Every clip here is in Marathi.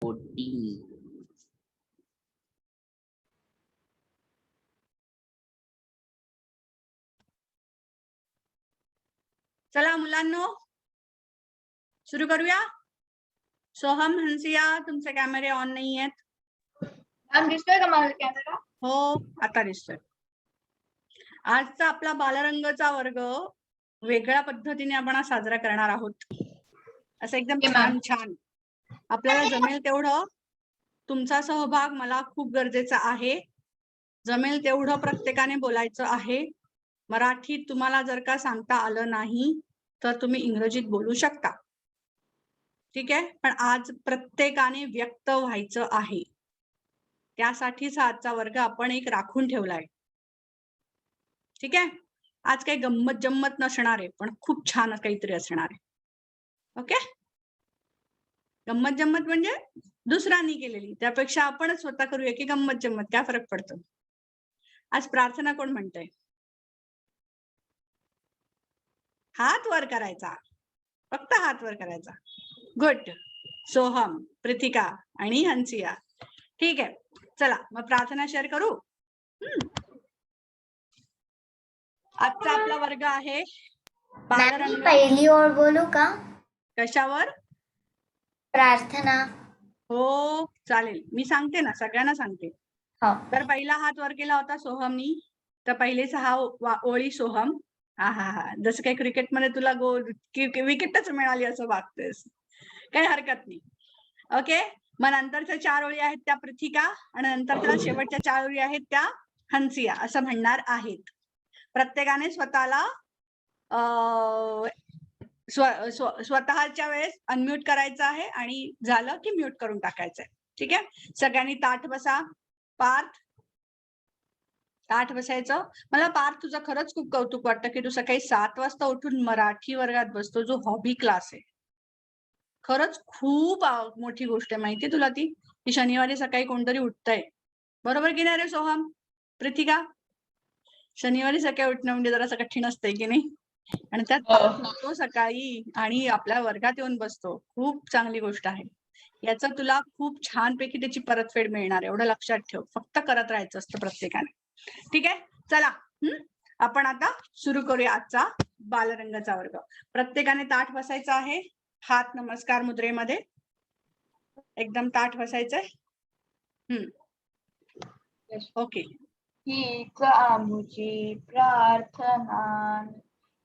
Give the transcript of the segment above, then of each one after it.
पोटी. चला मुलांनो सुरू करूया. सोहम, हंसिया, तुमचे कॅमेरे ऑन नाही आहेत. मॅम दिसतोय का माझा कॅमेरा? हो आता दिसतोय. आजचा आपला बालरंगचा वर्ग वेगळ्या पद्धतीने आपण साजरा करणार आहोत. असं एकदम छान छान आपल्याला जमेल तेवढं तुमचा सहभाग मला खूप गरजेचा आहे. जमेल तेवढं प्रत्येकाने बोलायचं आहे. मराठीत तुम्हाला जर का सांगता आलं नाही तर तुम्ही इंग्रजीत बोलू शकता. ठीक आहे, पण आज प्रत्येकाने व्यक्त व्हायचं आहे. त्यासाठीच आजचा वर्ग आपण एक राखून ठेवलाय. ठीक आहे, आज काही गंमत जम्मत नसणार आहे, पण खूप छान काहीतरी असणार आहे. ओके, गंमत जम्मत म्हणजे दुसऱ्यांनी केलेली, त्यापेक्षा आपणच स्वतः करूया की गंमत जम्मत, काय फरक पडतो. आज प्रार्थना कोण म्हणतंय? हात वर करायचा, फक्त हात वर करायचा. गुड. सोहम, प्रीतिका आणि हंसिया. ठीक आहे, चला मग प्रार्थना शेअर करू. आजचा आपला वर्ग आहे बालरंग. पहिली ओळ बोलू का? कशावर? प्रार्थना. हो चालेल, मी सांगते ना, सगळ्यांना सांगते. हो. तर पहिला हात वर केला होता सोहमनी, तर पहिले 6 ओळी सोहम. हा हा हा, जसं काही क्रिकेटमध्ये तुला विकेटच मिळाली असं वागतेस, काही हरकत नाही. ओके, मग नंतरच्या 4 ओळी आहेत त्या पृथिका आणि नंतरच्या शेवटच्या 4 ओळी आहेत त्या हंसिया असं म्हणणार आहेत. प्रत्येकाने स्वतःला स्वतःच्या वेळेस अनम्यूट करायचं आहे आणि झालं की म्यूट करून टाकायचंय. ठीक आहे, सगळ्यांनी ताठ बसा. पार्थ ताठ बसायचं. मला पार्थ तुझं खरंच खूप कौतुक वाटतं की तू सकाळी 7 वाजता उठून मराठी वर्गात बसतो, जो हॉबी क्लास आहे. खरंच खूप मोठी गोष्ट आहे, माहिती तुला ती, की शनिवारी सकाळी कोणतरी उठतंय. बरोबर की नाही रे सोहम, प्रीतिका? शनिवारी सकाळी उठणं म्हणजे जरा कठीण असतंय की नाही, आणि त्यात पार्थ उठतो सकाळी आणि आपल्या वर्गात येऊन बसतो. खूप चांगली गोष्ट आहे. याचा तुला खूप छानपैकी त्याची परतफेड मिळणार, एवढं लक्षात ठेव. फक्त करत राहायचं असतं प्रत्येकाने. ठीक आहे, चला आपण आता सुरू करूया आजचा बालरंगाचा वर्ग. प्रत्येकाने ताठ बसायचं आहे, हात नमस्कार मुद्रेमध्ये एकदम ताठ बसायचंय. ओके. हीच आमुची प्रार्थना,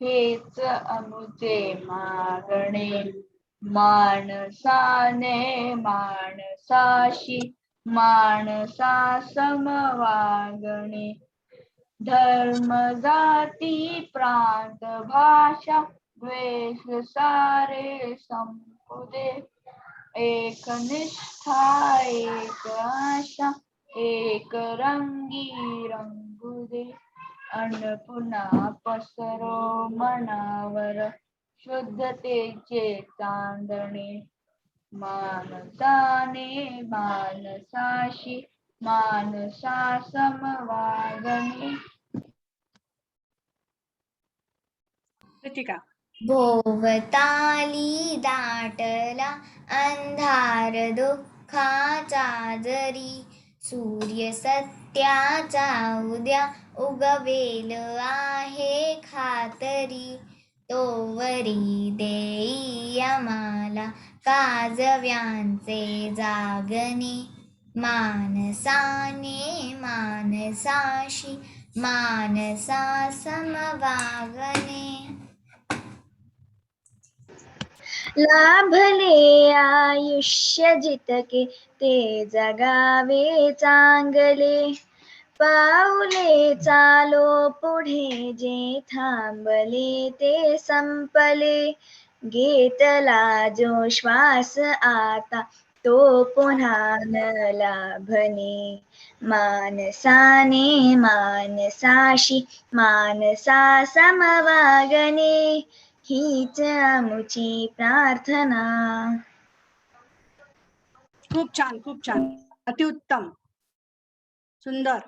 हेच आमुचे मागणे, माणसाने माणसाशी माणसा समवागणे, धर्म जाती प्रांत भाषा द्वेष सारे संपुदे, एक निष्ठा एक आशा एक रंगी रंगुदे, अन पुन्हा पसरो मनावर शुद्धतेचे चांदणे, माणसाने माणसाशी माणसा समवागणे. प्रीतिका. भोवताली दाटला अंधार दुःखाचा जरी, सूर्य सत्याचा उद्या उगवेल आहे खातरी, तोवरी देई आम्हाला काजव्यांचे जागणे, माणसाने माणसाशी मानसा समवागणे. लाभले आयुष्य जितके ते जगावे चांगले, पाऊले चालो पुढे जे थांबले ते संपले, घेतला जो श्वास आता तो पुन्हा न लाभणे, माणसाने माणसाशी मानसा समवागणे, हीच आमुची प्रार्थना. खूप छान, खूप छान, अतिउत्तम, सुंदर.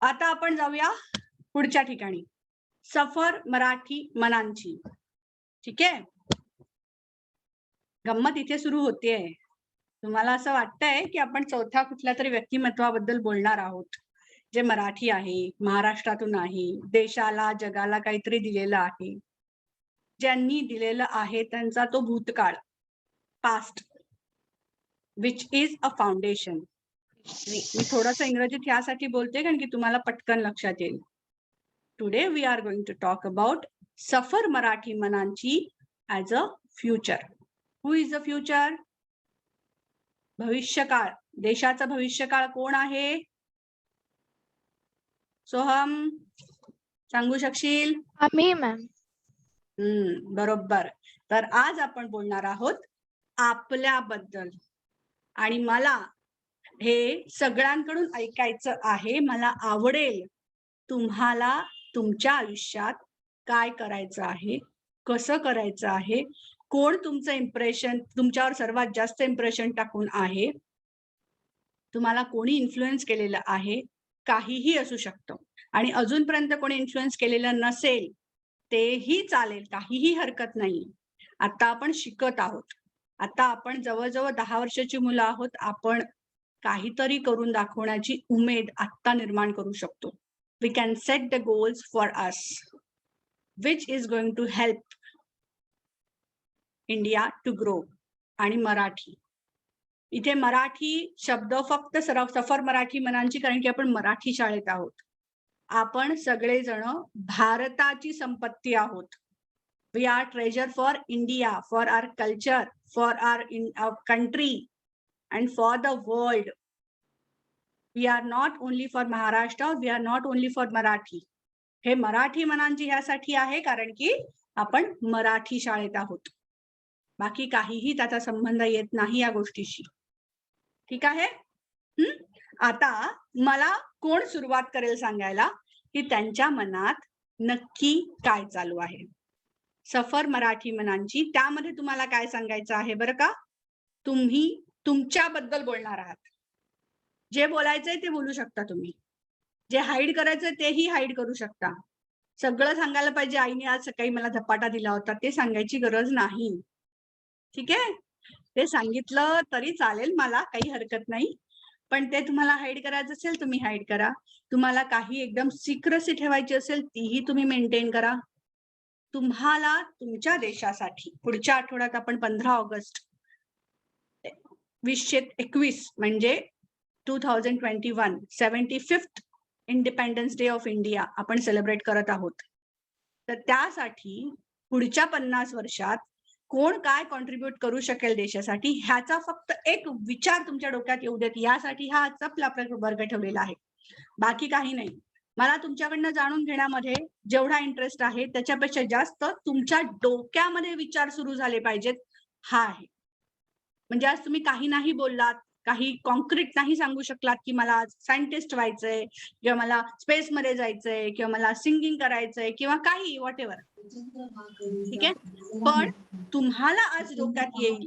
आता आपण जाऊया पुढच्या ठिकाणी, सफर मराठी मनांची. ठीक आहे, गंमत इथे सुरू होतेय. तुम्हाला असं वाटतंय की आपण चौथ्या कुठल्या तरी व्यक्तिमत्वाबद्दल बोलणार आहोत, जे मराठी आहे, महाराष्ट्रातून आहे, देशाला जगाला काहीतरी दिलेलं आहे, ज्यांनी दिलेलं आहे त्यांचा तो भूतकाळ, past, which is a foundation. मी थोडंसं इंग्रजीत यासाठी बोलते कारण की तुम्हाला पटकन लक्षात येईल. Today we are going to talk about सफर मराठी मनांची as a future. Who is the future? भविष्यकाळ. देशाचा भविष्यकाळ कोण आहे? सोहम, सांगू शकशील? आम्ही मॅम. बरोबर. तर आज आपण बोलणार आहोत आपल्याबद्दल. आणि मला हे सगळ्यांकडून ऐकायचं आहे. मला आवडेल तुम्हाला तुमच्या आयुष्यात काय करायचं आहे, कसं करायचं आहे, कोण तुमचं इम्प्रेशन, तुमच्यावर सर्वात जास्त इम्प्रेशन टाकून आहे, तुम्हाला कोणी इन्फ्लुएन्स केलेलं आहे, काहीही असू शकतं. आणि अजूनपर्यंत कोणी इन्फ्लुएन्स केलेलं नसेल तेही चालेल, काहीही हरकत नाही. आता आपण शिकत आहोत. आता आपण जवळजवळ 10 वर्षाची मुलं आहोत. आपण काहीतरी करून दाखवण्याची उमेद आत्ता निर्माण करू शकतो. We can set the goals for us which is going to help India to grow. आणि मराठी, इथे मराठी शब्द फक्त सफर मराठी मनांची, कारण की आपण मराठी शाळेत आहोत. आपण सगळेजण भारताची संपत्ती आहोत. We are treasure for India, for our culture, for our country and for the world. We are not only for Maharashtra, we are not only for Marathi. हे मराठी मनांची ह्यासाठी आहे कारण की आपण मराठी शाळेत आहोत. बाकी काहीही त्याचा संबंध येत नाही या गोष्टीशी. ठीक आहे? आता मला कोण सुरुवात करेल सांगायला की त्यांच्या मनात नक्की काय चालू आहे. सफर मराठी मनांची, त्यामध्ये तुम्हाला काय सांगायचं आहे बरं का? तुम्ही तुमच्याबद्दल बोलणार आहात. जे बोलायचंय ते बोलू शकता तुम्ही. जे हाईड करायचंय तेही हाईड करू शकता. सगळं सांगायला पाहिजे आईने आज सकाळी मला धपाटा दिला होता ते सांगायची गरज नाही. ठीक आहे? ते सांगितलं तरी चालेल, मला काही हरकत नाही. पण ते तुम्हाला हाईड करायचं असेल तुम्ही हाईड करा. तुम्हाला काही एकदम सिक्रेसी ठेवायची असेल तीही तुम्ही मेंटेन करा. तुम्हाला तुमच्या देशासाठी पुढच्या आठवड्यात आपण 15 ऑगस्ट 2021 म्हणजे 2021 75th independence day of India आपण सेलिब्रेट करत आहोत. तर त्यासाठी पुढच्या 50 वर्षात कोण काय कॉन्ट्रीब्युट करू शकेल देशासाठी ह्याचा फक्त एक विचार तुमच्या डोक्यात येऊ देत, यासाठी हा आजचा आपला वर्ग ठेवलेला आहे. बाकी काही नाही. मला तुमच्याकडनं जाणून घेण्यामध्ये जेवढा इंटरेस्ट आहे त्याच्यापेक्षा जास्त तुमच्या डोक्यामध्ये विचार सुरू झाले पाहिजेत, हा आहे. म्हणजे आज तुम्ही काही नाही बोललात, काही कॉन्क्रीट नाही सांगू शकलात की मला सायंटिस्ट व्हायचंय किंवा मला स्पेसमध्ये जायचंय किंवा मला सिंगिंग करायचंय किंवा काही व्हॉट एव्हर. ठीक आहे? पण तुम्हाला आज डोक्यात येईल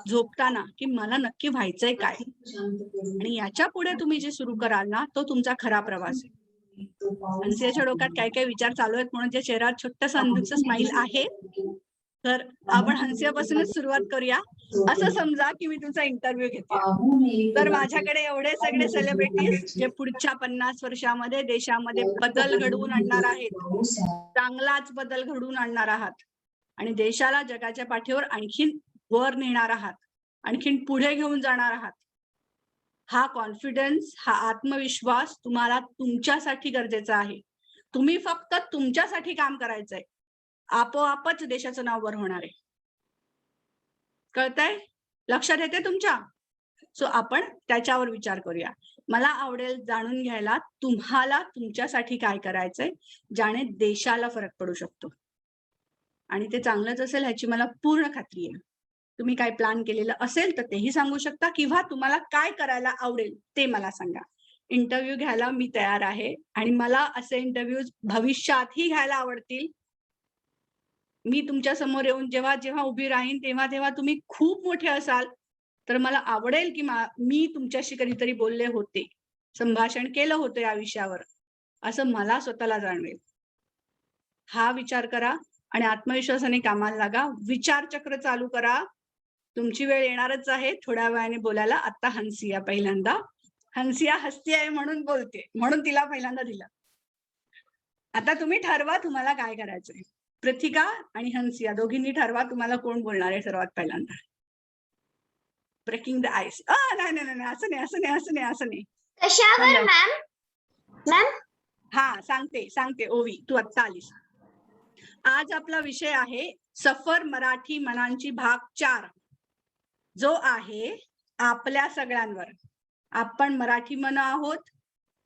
झोपताना की मला नक्की व्हायचंय काय, आणि याच्या पुढे तुम्ही जे सुरू कराल ना तो तुमचा खरा प्रवास आहे. हंसियाच्या डोक्यात काय काय विचार चालू आहेत म्हणून त्या चेहऱ्यात छोटंसं स्माईल आहे. तर आपण हंसियापासूनच सुरुवात करूया. असं समजा की मी तुमचा इंटरव्ह्यू घेते. तर माझ्याकडे एवढे सगळे सेलिब्रिटीज जे पुढच्या 50 वर्षामध्ये देशामध्ये बदल घडवून आणणार आहेत, चांगलाच बदल घडवून आणणार आहात आणि देशाला जगाच्या पाठीवर आणखीन वर नेणार आहात, आणखीन पुढे घेऊन जाणार आहात. हा कॉन्फिडन्स, हा आत्मविश्वास तुम्हाला तुमच्यासाठी गरजेचा आहे. तुम्ही फक्त तुमच्यासाठी काम करायचंय, आपोआपच देशाचं नाव वर होणार आहे. कळतंय? लक्षात येते तुमच्या? सो आपण त्याच्यावर विचार करूया. मला आवडेल जाणून घ्यायला तुम्हाला तुमच्यासाठी काय करायचंय ज्याने देशाला फरक पडू शकतो, आणि ते चांगलंच असेल ह्याची मला पूर्ण खात्री आहे. तुम्ही काय प्लॅन केलेलं असेल तर तेही सांगू शकता किंवा तुम्हाला काय करायला आवडेल ते मला सांगा. इंटरव्ह्यू घ्यायला मी तयार आहे आणि मला असे इंटरव्ह्यूज भविष्यातही घ्यायला आवडतील. मी तुमच्या समोर येऊन जेव्हा जेव्हा उभी राहीन तेव्हा तुम्ही खूप मोठे असाल तर मला आवडेल की मी तुमच्याशी कधीतरी बोलले होते, संभाषण केलं होतं या विषयावर, असं मला स्वतःला जाणवेल. हा विचार करा आणि आत्मविश्वासाने कामाला लागा. विचार चक्र चालू करा. तुमची वेळ येणारच आहे थोड्या वेळाने बोलायला. आता हंसिया पहिल्यांदा. हंसिया हसती आहे म्हणून बोलते, म्हणून तिला पहिल्यांदा दिलं. आता तुम्ही ठरवा तुम्हाला काय करायचंय. पृथिका आणि हंसिया दोघींनी ठरवा तुम्हाला कोण बोलणार आहे सर्वात पहिल्यांदा. Breaking the ice. नाही नाही नाही, असं नाही असं नाही असं नाही असं नाही. कशावर सांगा. मॅम? मॅम हा सांगते ओवी, तू आत्ता आलीस. आज आपला विषय आहे सफर मराठी मनांची भाग 4, जो आहे आपल्या सगळ्यांवर. आपण मराठी मन आहोत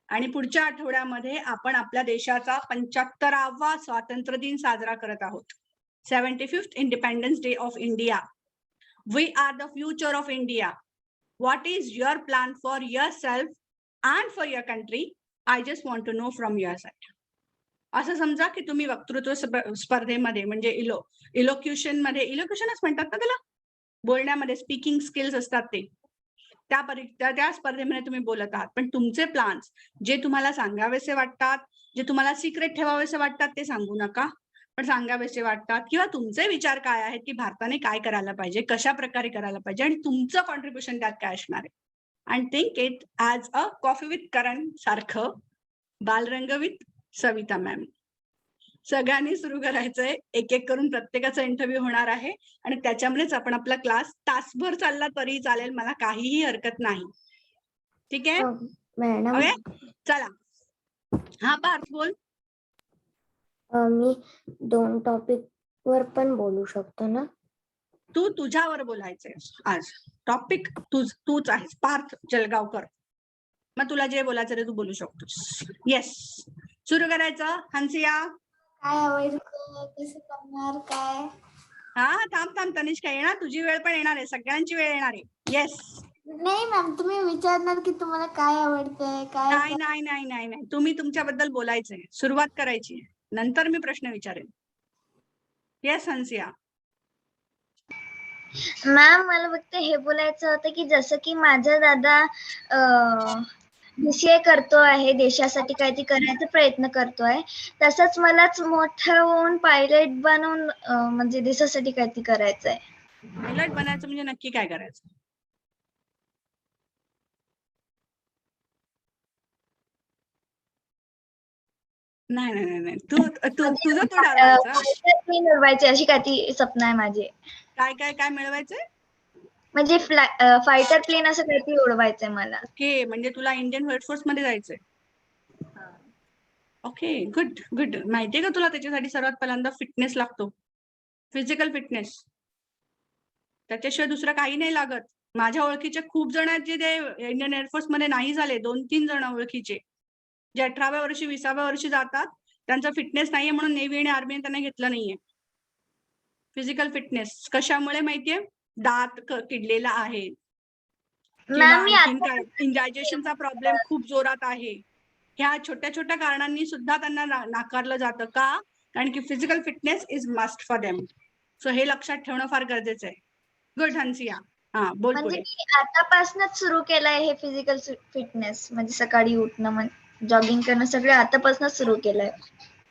आणि पुढच्या आठवड्यामध्ये आपण आपल्या देशाचा 75वा स्वातंत्र्य दिन साजरा करत आहोत. 75th independence day of India. We are the future of India. What is your plan for your self and for your country? I just want to know from your side. असं समजा की तुम्ही वक्तृत्व स्पर्धेमध्ये म्हणजे इलोक्युशन मध्ये, इलोक्युशनच म्हणतात ना त्याला, बोलण्यामध्ये स्पीकिंग स्किल्स असतात ते, त्या स्पर्धेमध्ये तुम्ही बोलत आहात. पण तुमचे प्लान्स जे तुम्हाला सांगावेसे वाटतात, जे तुम्हाला सिक्रेट ठेवावेसे वाटतात ते सांगू नका, पण सांगावेसे वाटतात किंवा तुमचे विचार काय आहेत की भारताने काय करायला पाहिजे, कशा प्रकारे करायला पाहिजे आणि तुमचं कॉन्ट्रीब्युशन त्यात काय असणार आहे. And think it as a coffee with Karan सारखं, बालरंग विथ सविता मॅम. सगळ्यांनी सुरू करायचंय. एक एक करून प्रत्येकाचा इंटरव्ह्यू होणार आहे आणि त्याच्यामध्येच आपण आपला क्लास तासभर चालला तरी चालेल, मला काहीही हरकत नाही. ठीक आहे मॅडम ओके, चला. हा पार्थ बोल. मी 2 टॉपिक वर पण बोलू शकतो ना? तू तुझ्यावर बोलायचंय आज. टॉपिक तूच आहेस, पार्थ जलगावकर. मग तुला जे बोलायचं ते तू बोलू शकतोस. येस, सुरू करायचं. हंसिया. काय आवडतं, कसं करणार, काय? हा थांब तनिष्का येणार, तुझी वेळ पण येणार आहे, सगळ्यांची वेळ येणार आहे. येस. नाही मॅम, तुम्ही विचारणार की तुम्हाला काय आवडतंय, काय? नाही, तुम्ही तुमच्याबद्दल बोलायचंय, सुरुवात करायची, नंतर मी प्रश्न विचारेन. येस हंसिया. मॅम मला फक्त हे बोलायचं होतं की जसं की माझा दादा BCA करतो आहे, देशासाठी काहीतरी करायचा प्रयत्न करतोय, तसंच मलाच मोठं होऊन पायलट बनवून म्हणजे देशासाठी काहीतरी करायचंय. पायलट बनायचं म्हणजे नक्की काय करायचं? नाही तुझं तो ठरवायचं. प्लेन उडवायचे अशी काहीतरी स्वप्न आहे माझे. काय मिळवायचंय? म्हणजे फायटर प्लेन असं काहीतरी उडवायचंय मला. ओके, म्हणजे तुला इंडियन एअरफोर्स मध्ये जायचंय. Okay, good. माहितीये का तुला त्याच्यासाठी सर्वात पहिल्यांदा फिटनेस लागतो, फिजिकल फिटनेस. त्याच्याशिवाय दुसरं काही नाही लागत. माझ्या ओळखीचे खूप जण आहेत जे ते इंडियन एअरफोर्स मध्ये नाही झाले. 2-3 जण ओळखीचे जे 18व्या वर्षी 20व्या वर्षी जातात, त्यांचा फिटनेस नाहीये म्हणून नेव्ही आणि आर्मीने त्यांना घेतलं नाहीये. फिजिकल फिटनेस कशामुळे माहितीये? दात किडलेला आहे किंवा मॅम मी आणखीन आता काय, इंडायजेशनचा प्रॉब्लेम खूप जोरात आहे. ह्या छोट्या छोट्या कारणांनी सुद्धा त्यांना नाकारलं जातं. का? कारण की physical fitness is must for them. So हे लक्षात ठेवणं फार गरजेचं आहे. गुड हंसिया. हा बोल म्हणजे पुढे. मी आतापासूनच सुरू केलंय हे फिजिकल फिटनेस, म्हणजे सकाळी उठणं, जॉगिंग करणं सगळं आतापासूनच सुरू केलंय.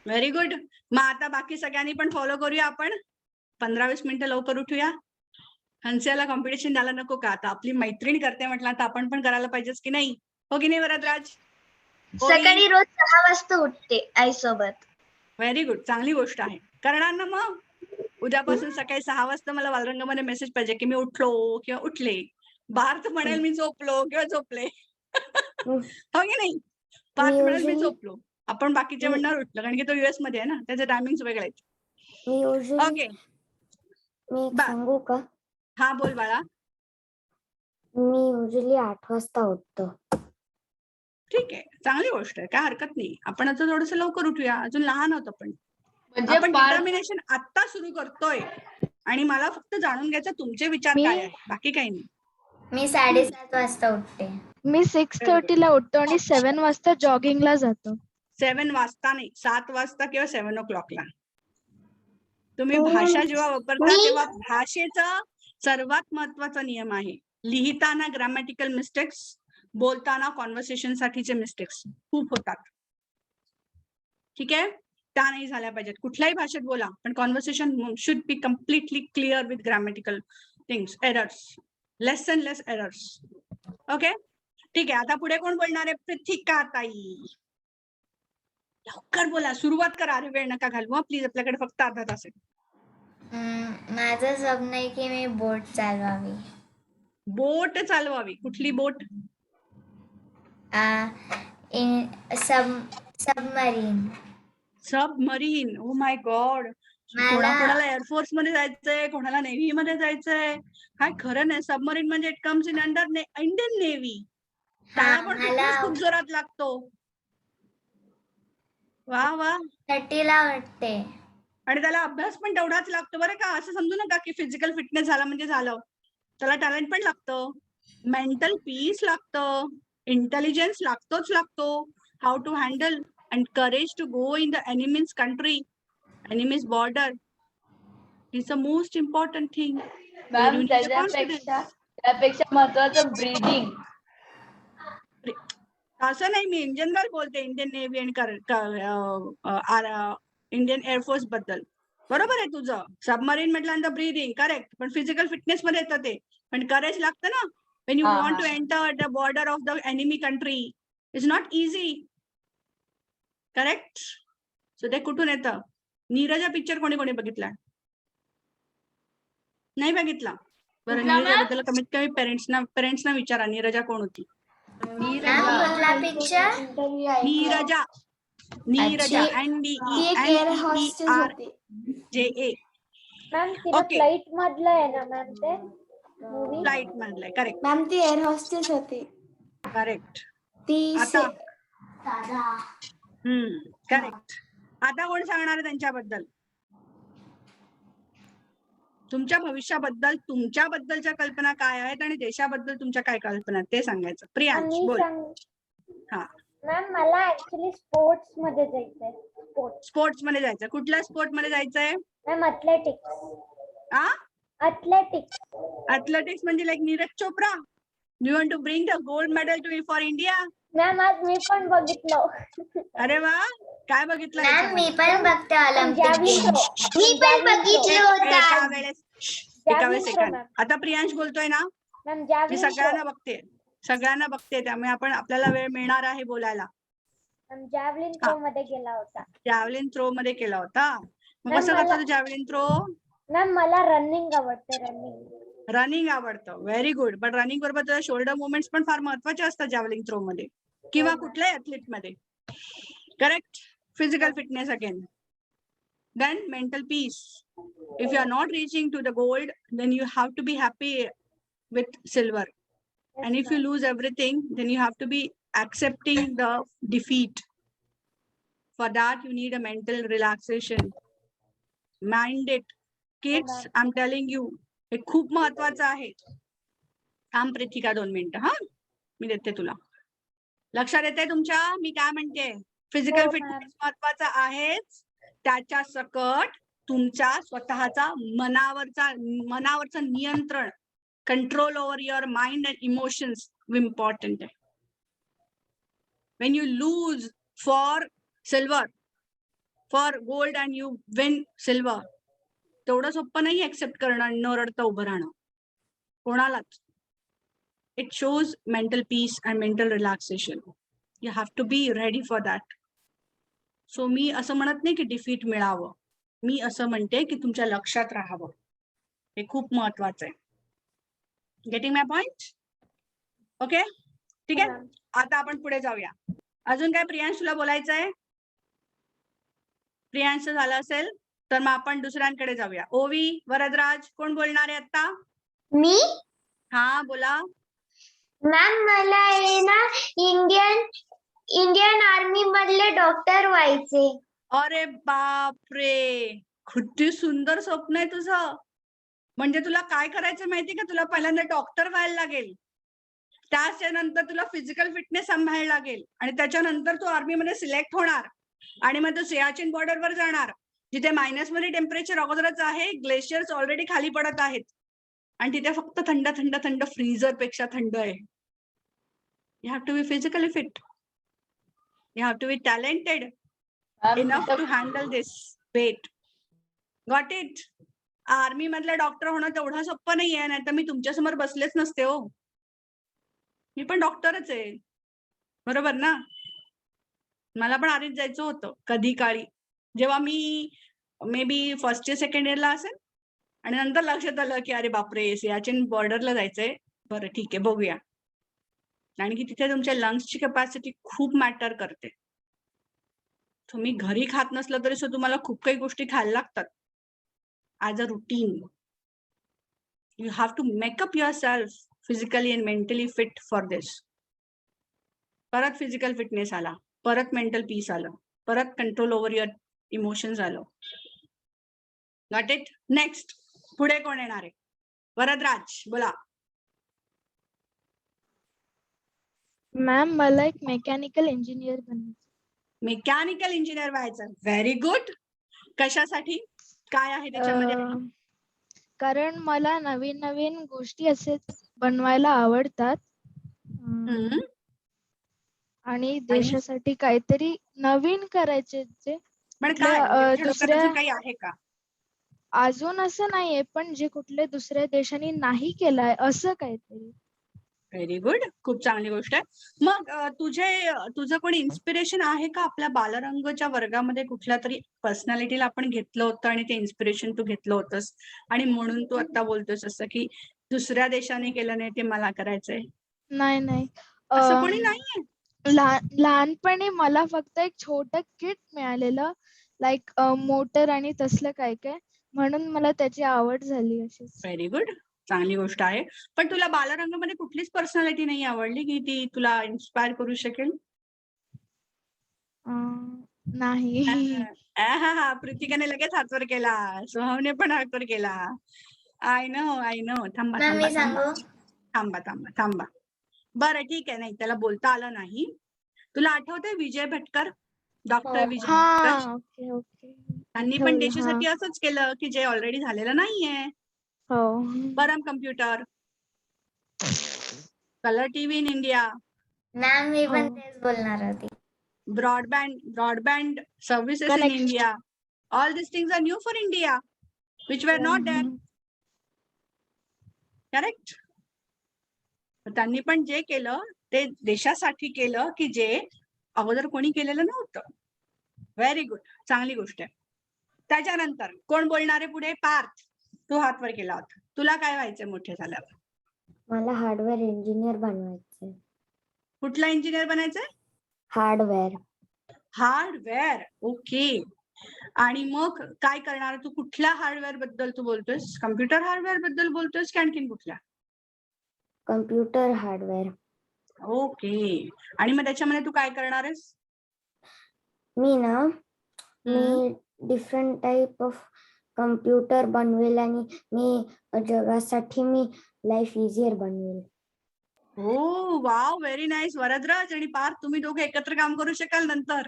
Very good. मग आता बाकी सगळ्यांनी पण फॉलो करूया आपण. 15-20 मिनिटं लवकर उठूया. हंसियाला कॉम्पिटिशन द्यायला नको का? आता आपली मैत्रीण करते म्हटलं आता आपण पण करायला पाहिजेच की नाही? हो की नाही वरदराज? सकाळी रोज 6 वाजता उठते आईसोबत. व्हेरी गुड, चांगली गोष्ट आहे. करणार ना मग? उद्यापासून सकाळी 6 वाजता मला वालरंगमध्ये मेसेज पाहिजे की मी उठलो किंवा उठले. पार्थ म्हणेल मी झोपलो किंवा झोपले. हो की नाही? पार्थ म्हणेल मी झोपलो, आपण बाकीचे म्हणणार उठलं, कारण की तो US मध्ये आहे ना, त्याचे टायमिंग वेगळे आहेत. ओके, मी एक सांगू का? हा बोल बाळा. मी युजली 8 वाजता उठतो. ठीक आहे, चांगली गोष्ट आहे, काय हरकत नाही. आपण आता थोडस लवकर उठूया, अजून लहान आहोत आपण. म्हणजे आपण डिटर्मिनेशन आता सुरू करतोय आणि मला फक्त जाणून घ्यायचं तुमचे विचार काय आहे, बाकी काही नाही. मी 7:30 वाजता उठते. मी 6:30 ला उठतो आणि 7 वाजता जॉगिंगला जातो. 7 वाजता नाही, 7 वाजता किंवा 7 o'clock ला. तुम्ही भाषा जेव्हा वापरता तेव्हा भाषेचा सर्वात महत्वाचा नियम आहे, लिहिताना ग्रामॅटिकल मिस्टेक्स, बोलताना कॉन्व्हर्सेशन साठीचे मिस्टेक्स खूप होतात. ठीक आहे, त्या नाही झाल्या पाहिजेत. कुठल्याही भाषेत बोला, पण conversation should be completely clear with grammatical. Things, errors, less and less errors. Okay, ठीक आहे. आता पुढे कोण बोलणार आहे? पृथिका ताई. लवकर बोला, सुरुवात करा. अरे वेळ नका घालवा प्लीज, आपल्याकडे फक्त अर्धा तास आहे. माझं स्वप्न आहे की मी बोट चालवावी. बोट चालवावी. कुठली boat? Submarine. Submarine. Oh my god. कोणाला एअरफोर्स मध्ये जायचंय, कोणाला नेव्ही मध्ये जायचंय. काय खरं नाही. सबमरीन म्हणजे it comes in under Indian navy. त्याला पण fitness खूप जोरात लागतो. वा वा. 30ला वाटते. आणि त्याला अभ्यास पण तेवढाच लागतो बरं का. असं समजू नका की फिजिकल फिटनेस झाला म्हणजे झालं. त्याला टॅलेंट पण लागतं, मेंटल पीस लागतं, इंटेलिजन्स लागतोच लागतो, how to handle and courage to go in the enemies country, enemies border is the most important thing. Ma'am त्यापेक्षा महत्वाचं ब्रीदिंग. असं नाही, मी इन जनरल बोलते इंडियन नेव्ही आणि इंडियन एअरफोर्स बद्दल. बरोबर आहे तुझं. सबमरीन म्हटल्यानंतर ब्रीदिंग करेक्ट, पण फिजिकल फिटनेस मध्ये येतं ते. पण करेज लागतं ना. When you want to enter the border of the enemy country is not easy. Correct. So ते कुठून येतं? नीरजा पिक्चर कोणी कोणी बघितलाय? नाही बघितला? बरं, नीरजाबद्दल कमीत कमी पेरेंट्सना विचारा, नीरजा कोण होती? कुठला picture? Neerja. Neerja NDERJA. Ma'am तिला Okay. फ्लाईट मधलं आहे ना मॅम ते मूवी? फ्लाईट मधलंय. करेक्ट मॅम ती एअर होस्टेस होती. करेक्ट. ती आता करेक्ट. आता कोण सांगणार आहे त्यांच्याबद्दल? तुमच्या भविष्याबद्दल, तुमच्याबद्दलच्या कल्पना काय आहेत आणि देशाबद्दल तुमच्या काय कल्पना आहेत ते सांगायचं. प्रियांश बोल. हा, मॅम मला ऍक्च्युली स्पोर्ट्स मध्ये जायचंय. स्पोर्ट्स मध्ये जायचं. कुठल्या स्पोर्ट मध्ये जायचंय? Ma'am athletics. अथलेटिक्स म्हणजे like Neeraj Chopra. You want to bring the gold medal to for India. Ma'am आज मी पण बघितलं. अरे वा, काय बघितलं? मॅम मी पण बघते ऑलिम्पिक जॅव्हलिन गेम्स. थ्रो. मी पण बघितलं होतं. एका वेळेस सेकंड. आता प्रियांश बोलतोय ना, मॅम मी जॅव्हलिन सगळ्यांना बघते त्यामुळे आपल्याला वेळ मिळणार आहे बोलायला. जॅव्हलिन थ्रो मध्ये गेला होता. जॅव्हलिन थ्रो मध्ये केला होता. मग मॅम, कसं करतो जॅव्हलिन थ्रो? मॅम मला रनिंग आवडते. रनिंग आवडतं. Very good. पण रनिंग बरोबर तुझ्या शोल्डर मुवमेंट्स पण फार महत्वाचे असतात जॅव्हलिन थ्रो मध्ये किंवा कुठल्याही ऍथलीट मध्ये. Correct. Physical fitness again. Then mental peace. If you are not reaching to the gold, then you have to be happy with silver. And if you lose everything, then you have to be accepting the defeat. For that, you need a mental relaxation. Mind it. Kids, I'm telling you, हे खूप महत्वाचं आहे. थांब प्रिथिका 2 मिनिटं. हा, मी देते तुला. लक्षात येते तुमच्या मी काय म्हणते? फिजिकल फिटनेस महत्वाचा आहेच, त्याच्या सकट तुमच्या स्वतःचा मनावरचं नियंत्रण, control over your mind and emotions important आहे. When you lose for silver, for gold and you win silver, तेवढं सोपं नाही एक्सेप्ट करणं, न रडता उभं राहणं कोणालाच. It shows mental peace and mental relaxation. You have to be ready for that. So मी असं म्हणत नाही की डिफीट मिळावं, मी असं म्हणते की तुमच्या लक्षात राहावं. हे खूप महत्वाचं आहे. गेटिंग माय पॉइंट? ओके, ठीक आहे. आता आपण पुढे जाऊया. अजून काय प्रियांश तुला बोलायचं आहे? प्रियांश झालं असेल तर मग आपण दुसऱ्यांकडे जाऊया. ओवी, वरदराज, कोण बोलणार आहे आता? मी? हा बोला. मॅम मला आहे ना इंडियन आर्मी मधले डॉक्टर व्हायचे. अरे बापरे, किती सुंदर स्वप्न आहे तुझं. म्हणजे तुला काय करायचं माहिती का? तुला पहिल्यांदा डॉक्टर व्हायला लागेल, त्याच्यानंतर तुला फिजिकल फिटनेस सांभाळायला लागेल आणि त्याच्यानंतर तू आर्मी मध्ये सिलेक्ट होणार आणि मग तू सियाचीन बॉर्डरवर जाणार, जिथे मायनस मध्ये टेम्परेचर अगोदरच आहे, ग्लेशियर्स ऑलरेडी खाली पडत आहेत आणि तिथे फक्त थंड थंड थंड फ्रीजर पेक्षा थंड आहे. You have to be physically fit. You have to be talented enough to handle this weight. Got it? Army मधला डॉक्टर होणं तेवढं सोपं नाहीये, नाही तर मी तुमच्या समोर बसलेच नसते हो. मी पण डॉक्टरच आहे, बरोबर ना? मला पण आर्मीत जायचं होतं कधी काळी, जेव्हा मी maybe first year second इयरला असेल, आणि नंतर लक्षात आलं की अरे बापरे, सियाचीन बॉर्डरला जायचंय. बरं ठीक आहे, बघूया. आणि की तिथे तुमच्या लंग्सची कॅपॅसिटी खूप मॅटर करते. तुम्ही घरी खात नसलं तरी सुद्धा तुम्हाला खूप काही गोष्टी खायला लागतात as a routine. You have to make up yourself physically and mentally fit for this. परत फिजिकल फिटनेस आला, परत मेंटल पीस आलं, परत कंट्रोल ओव्हर युअर इमोशन्स आलं. Got it? नेक्स्ट पुढे कोण येणार आहे? वरदराज बोला. मॅम मला एक मेकॅनिकल इंजिनियर बनायचं. मेकॅनिकल इंजिनियर व्हायचं. Very good. कशासाठी? काय आहे त्याच्यामध्ये? कारण मला नवीन नवीन गोष्टी असेच बनवायला आवडतात. हम्म. आणि देशासाठी काहीतरी नवीन करायचे जे पण कुठल्या, काय म्हणजे तुझ्या डोक्यात दुसऱ्या अजून काही आहे का? अजून असं नाहीये, पण जे कुठल्या दुसऱ्या देशांनी नाही केलंय असं काहीतरी. Very good. खूप चांगली गोष्ट आहे. मग तुझं कोणी इन्स्पिरेशन आहे का? आपल्या बालरंगच्या वर्गामध्ये कुठल्या तरी पर्सनॅलिटीला आपण घेतलं होतं आणि ते इन्स्पिरेशन तू घेतलं होतंस आणि म्हणून तू आता बोलतोस असं की दुसऱ्या देशाने केलं नाही ते मला करायचंय? नाही. असं कोणी नाहीये? लहानपणी मला फक्त एक छोट किट मिळालेलं, लाईक मोटर आणि तसलं काय काय, म्हणून मला त्याची आवड झाली अशीच. Very good. चांगली गोष्ट आहे. पण तुला बालरंगामध्ये कुठलीच पर्सनॅलिटी नाही आवडली की ती तुला इन्स्पायर करू शकेल? नाही. पृथिकाने लगेच हातवर केला, सोहमने पण हातवर केला. I know. थांबा मॅम थांबा मी थांबा सांगू? थांबा थांबा थांबा. बरं ठीक आहे, नाही त्याला बोलता आलं नाही. तुला आठवतंय विजय भटकर, डॉक्टर विजय भटकर? हा, ओके. त्यांनी पण देशासाठी असंच केलं की जे ऑलरेडी झालेलं नाहीये. हो. Param computer, colour TV in India, ma'am मी पण हो. तेच बोलणार होती. broadband services in Connect. India. All these things are new for India, which were not there. Correct? त्यांनी पण जे केलं ते देशासाठी केलं की जे अगोदर कोणी केलेलं नव्हतं. Very good. चांगली गोष्ट आहे. त्याच्यानंतर कोण बोलणारे पुढे? पार्थ, तू हात वर केला होता. तुला काय व्हायचंय मोठे झाल्यावर? मला हार्डवेअर इंजिनियर बनवायचंय. कुठला इंजिनियर बनायचंय? हार्डवेअर. ओके. आणि मग काय करणार तू? कुठल्या हार्डवेअर बद्दल तू बोलतोयस? कम्प्युटर हार्डवेअर बद्दल बोलतोयस की आणखीन कुठल्या? Computer hardware. ओके. आणि मग त्याच्यामध्ये तू काय करणार आहेस? मी डिफरंट टाईप ऑफ कम्प्युटर बनवेल आणि मी जगासाठी मी लाईफ इझियर बनवेल. हो, वाव, व्हेरी नाईस. वरदराज आणि पार्थ, तुम्ही दोघे एकत्र काम करू शकाल नंतर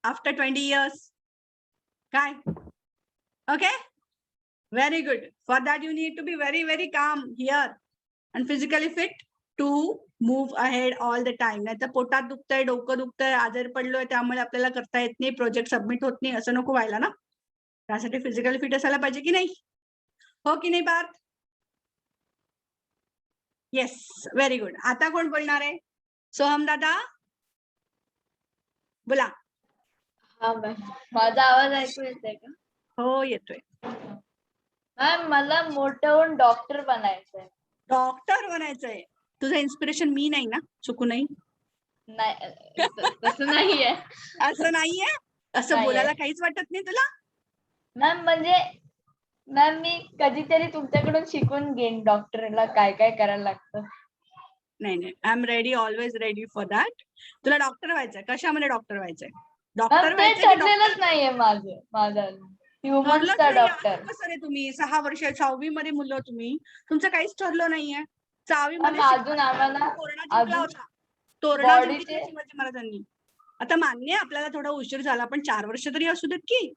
आफ्टर 20 years. काय? Okay, very good. For that you need to be very very calm here and physically fit to move ahead all the time. नाही तर पोटात दुखतंय, डोकं दुखतंय, आजारी पडलोय त्यामुळे आपल्याला करता येत नाही, प्रोजेक्ट सबमिट होत नाही, असं नको व्हायला ना. त्यासाठी फिजिकली फिट असायला पाहिजे की नाही? हो की नाही पार्थ? Yes, very good. आता कोण बोलणार आहे? सोहम दादा बोला. हा मॅम, माझा आवाज ऐकू येतोय का? हो, येतोय. मॅम मला मोठं होऊन डॉक्टर बनायचंय. डॉक्टर बनायचंय. तुझं इन्स्पिरेशन मी नाही ना? चुकू नाही. नाही, तसं नाहीये. असं नाहीये? असं नाहीये. बोलायला काहीच वाटत नाही तुला? मॅम मॅम मी कधीतरी तुमच्याकडून शिकून घेईन डॉक्टरला काय काय करायला लागतं. नाही, I am ready, always ready for that. तुला डॉक्टर व्हायचंय. कशामध्ये डॉक्टर व्हायचंय? मॅम डॉक्टर ते व्हायचंय की ठरलेलंच नाहीये माझं ह्युमन्सचा ठरलंच डॉक्टर. नाही? कसं रे तुम्ही 6 वर्ष 6वी मध्ये मुलं तुम्ही, तुमचं काहीच ठरलं नाहीये? 6वी मॅम मध्ये अजून आम्हाला तोरणा जिंकला होता. तोरणा जिंकला शिवाजी महाराजांनी. आता मान्य आहे आपल्याला थोडा उशीर झाला, पण 4 वर्ष तरी असू देत की.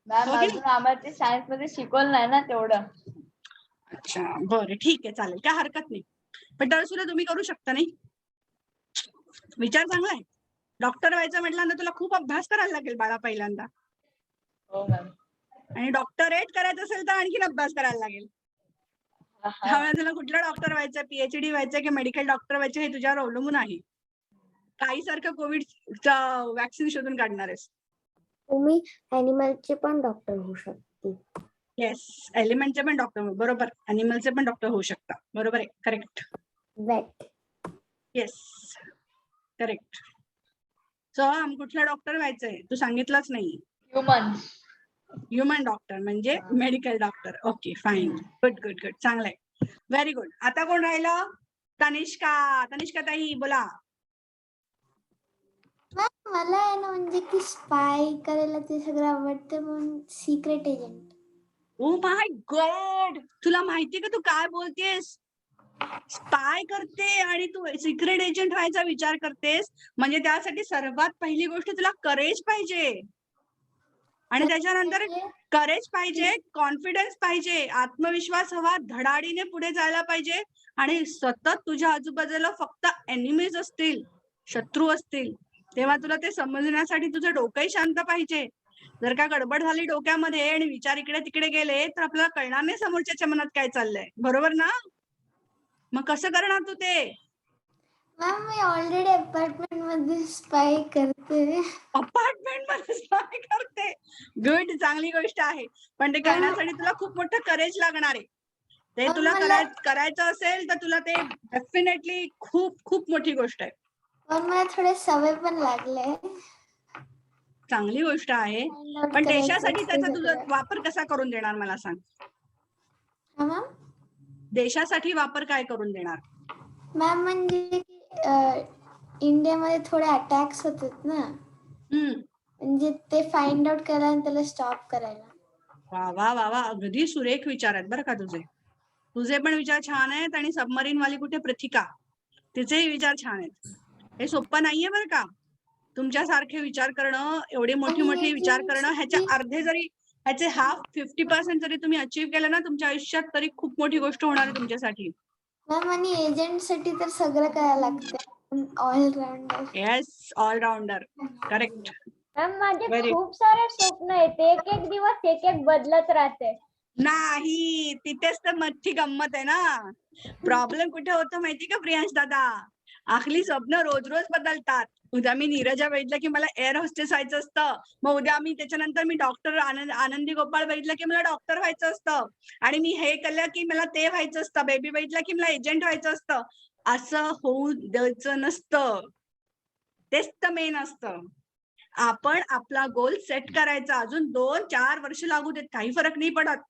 मॅम हो की नाही? अजून आम्हाला ते सायन्स मध्ये शिकवलं नाही ना तेवढं. अच्छा, बरं, ठीक आहे, चालेल, काय हरकत नाही. पण तर सुद्धा तुम्ही करू शकता नाही? विचार चांगला आहे. डॉक्टर व्हायचं म्हटल्यानंतर तुला खूप अभ्यास करायला लागेल बाळा पहिल्यांदा. हो मॅम. आणि डॉक्टरेट करायचं असेल तर आणखीन अभ्यास करायला लागेल. त्यामुळे तुला कुठला डॉक्टर व्हायचं, पीएचडी व्हायचं की मेडिकल डॉक्टर व्हायचं हे तुझ्यावर अवलंबून आहे. काही सारखं कोविडचा वॅक्सिन शोधून काढणार आहेस. तुम्ही अॅनिमलचे पण डॉक्टर होऊ शकते. येस, एलिमेंटचे पण डॉक्टर बरोबर, अॅनिमलचे पण डॉक्टर होऊ शकता. बरोबर आहे, correct. Wait. Yes, correct. So कुठला डॉक्टर व्हायचंय तू सांगितलंच नाही. ह्युमन. ह्युमन डॉक्टर म्हणजे medical doctor. Okay, fine, good good good, चांगलंय, व्हेरी गुड. आता कोण राहिलं? तनिष्का. तनिष्का ताई बोला. मला आहे ना म्हणजे की स्पाय करायला ते सगळं आवडतं म्हणून secret agent. Oh my God, तुला माहितीये का तू काय बोलतेस? स्पाय करते आणि तू सिक्रेट एजंट व्हायचा विचार करतेस, म्हणजे त्यासाठी सर्वात पहिली गोष्ट तुला करेज पाहिजे. आणि त्याच्यानंतर करेज पाहिजे, कॉन्फिडन्स पाहिजे, आत्मविश्वास हवा, धडाडीने पुढे जायला पाहिजे. आणि सतत तुझ्या आजूबाजूला फक्त एनिमीज असतील, शत्रू असतील, तेव्हा तुला ते समजण्यासाठी तुझं डोकंही शांत पाहिजे. जर का गडबड झाली डोक्यामध्ये आणि विचार इकडे तिकडे गेले तर आपल्याला कळणार नाही समोरच्याच्या मनात काय चाललंय. बरोबर ना? मग कसं करणार तू ते? मॅम मी ऑलरेडी अपार्टमेंट मध्ये स्पाय करते. अपार्टमेंट मध्ये स्पाय करते, गुड, चांगली गोष्ट आहे. पण ते करण्यासाठी तुला खूप मोठं करेज लागणार आहे. ते तुला करायचं असेल तर तुला ते डेफिनेटली खूप खूप मोठी गोष्ट आहे. पण मला थोडे सवय पण लागले. चांगली गोष्ट आहे. पण देशासाठी त्याचा तुझा वापर कसा करून देणार मला सांग? मॅम देशासाठी वापर काय करून देणार? मॅम म्हणजे इंडियामध्ये थोडे अटॅक्स होतात ना, म्हणजे ते फाइंड आउट करायला आणि त्याला स्टॉप करायला. वा वा वा वा, अगदी सुरेख विचार आहेत बरं का तुझे. तुझे पण विचार छान आहेत. आणि सबमरीन वाली कुठे प्रथिका, तिचेही विचार छान आहेत. हे सोपं नाहीये बरं का तुमच्यासारखे विचार करणं, एवढे मोठे मोठे विचार करणं. ह्याच्या अर्धे जरी, ह्याचे 50% जरी तुम्ही अचीव्ह केलं ना तुमच्या आयुष्यात, तरी खूप मोठी गोष्ट होणार आहे तुमच्यासाठी. मॅम आणि एजंट साठी तर सगळं करायला लागतं, allrounder. Yes, allrounder, correct. Ma'am माझे खूप सारे स्वप्न आहेत, एक एक दिवस एक एक बदलत राहते. नाही, तिथेच तर मच्छी गंमत आहे ना. प्रॉब्लेम कुठे होतो माहिती का प्रियांश दादा? आपली स्वप्न रोज रोज बदलतात. उद्या मी नीरजा बघितलं की मला एअर होस्टेस व्हायचं असतं, मग उद्या मी त्याच्यानंतर मी डॉक्टर आनंदी गोपाळ बघितलं की मला डॉक्टर व्हायचं असतं, आणि मी हे केलं की मला ते व्हायचं असतं, बेबी बघितलं की मला एजंट व्हायचं असतं. असं होऊ द्यायचं नसतं. तेच तर मेन असतं. आपण आपला गोल सेट करायचा. अजून 2-4 वर्ष लागू देत, काही फरक नाही पडत.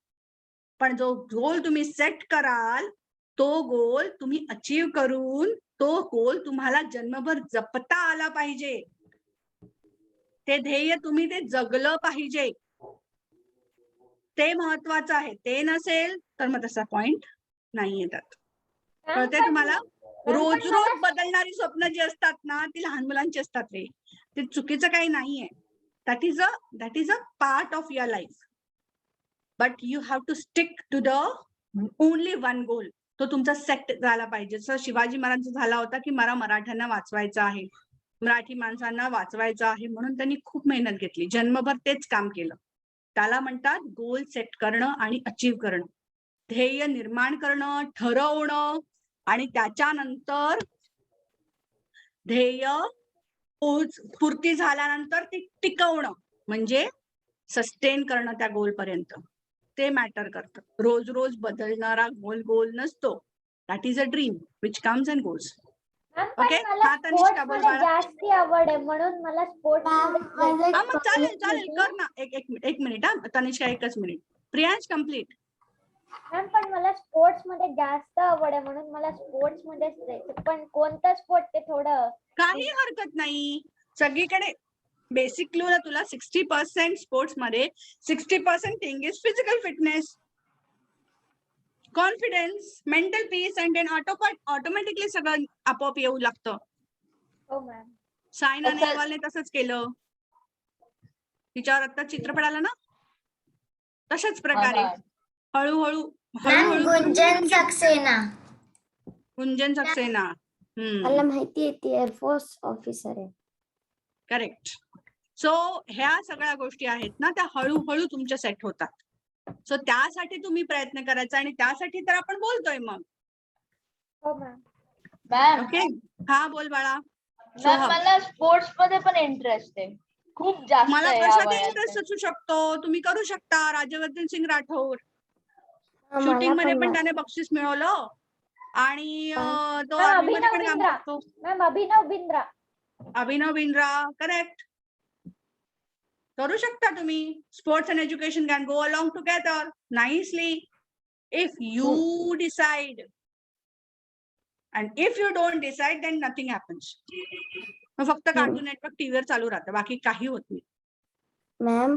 पण जो गोल तुम्ही सेट कराल, तो गोल तुम्ही अचीव्ह करून तो गोल तुम्हाला जन्मभर जपता आला पाहिजे. ते ध्येय तुम्ही ते जगलं पाहिजे, ते महत्वाचं आहे. ते नसेल तर मग तसा पॉइंट नाही येतात. कळतंय तुम्हाला? रोज रोज बदलणारी स्वप्न जी असतात ना, ती लहान मुलांची असतात रे. ते चुकीचं काही नाहीये. That is a part of your life. But you have to stick to the only one goal. तो तुमचा सेट झाला पाहिजे. जसं शिवाजी महाराजांचा झाला होता की मला मराठ्यांना वाचवायचं आहे, मराठी माणसांना वाचवायचं आहे, म्हणून त्यांनी खूप मेहनत घेतली, जन्मभर तेच काम केलं. त्याला म्हणतात गोल सेट करणं आणि अचीव्ह करणं, ध्येय निर्माण करणं, ठरवणं, आणि त्याच्यानंतर ध्येय पूर्ती झाल्यानंतर ती टिकवणं, म्हणजे सस्टेन करणं त्या गोल पर्यंत. ते मॅटर करतं. रोज रोज बदलणारा गोल नसतो. That is a dream which comes and goes. Okay, हा तनिष्का बोल बाळा. जास्ती आवड आहे म्हणून मला स्पोर्ट्स मग चालेल कर ना. एक मिनिट हा तनिष्का, एकच मिनिट. प्रियांश कम्प्लीट. मॅम पण मला स्पोर्ट्स मध्ये जास्त आवड आहे म्हणून मला स्पोर्ट्स मध्येच जायचं. पण कोणतं स्पोर्ट ते थोडं काही हरकत नाही. सगळीकडे बेसिक क्लू ना तुला 60% स्पोर्ट्स मध्ये, 60% thing is physical fitness, confidence, mental peace, and then automatically सगळं आपोआप येऊ लागतं. हो मॅम. सायना नेहवालने तसंच केलं. तिच्यावर आता चित्रपट आला ना, तशाच प्रकारे हळूहळू गुंजन सक्सेना. गुंजन सक्सेना. मला माहिती आहे ती एअरफोर्स ऑफिसर आहे. करेक्ट. सो ह्या सगळ्या गोष्टी आहेत ना, त्या हळूहळू तुमच्या सेट होतात. सो त्यासाठी तुम्ही प्रयत्न करायचा आणि त्यासाठी तर आपण बोलतोय मग. मॅम ओके, हा बोल बाळा. मॅम सोहम, मला स्पोर्ट्स मध्ये पण इंटरेस्ट आहे, खूप जास्त मला आहे या कशात वयात. इंटरेस्ट असू शकतो, तुम्ही करू शकता. राज्यवर्धन सिंग राठोड मला शूटिंग मध्ये पण पण त्याने बक्षीस मिळवलं आणि तो मॅम, आर्मी मध्ये अभिनव पण काम बिंद्रा. करतो. मॅम अभिनव बिंद्रा. अभिनव बिंद्रा, करेक्ट. करू शकता तुम्ही. Sports and education can go along together nicely if you decide. And if you don't decide then nothing happens. फक्त कार्टून नेटवर्क टीव्हीवर चालू राहतं, बाकी काही होत नाही. मॅम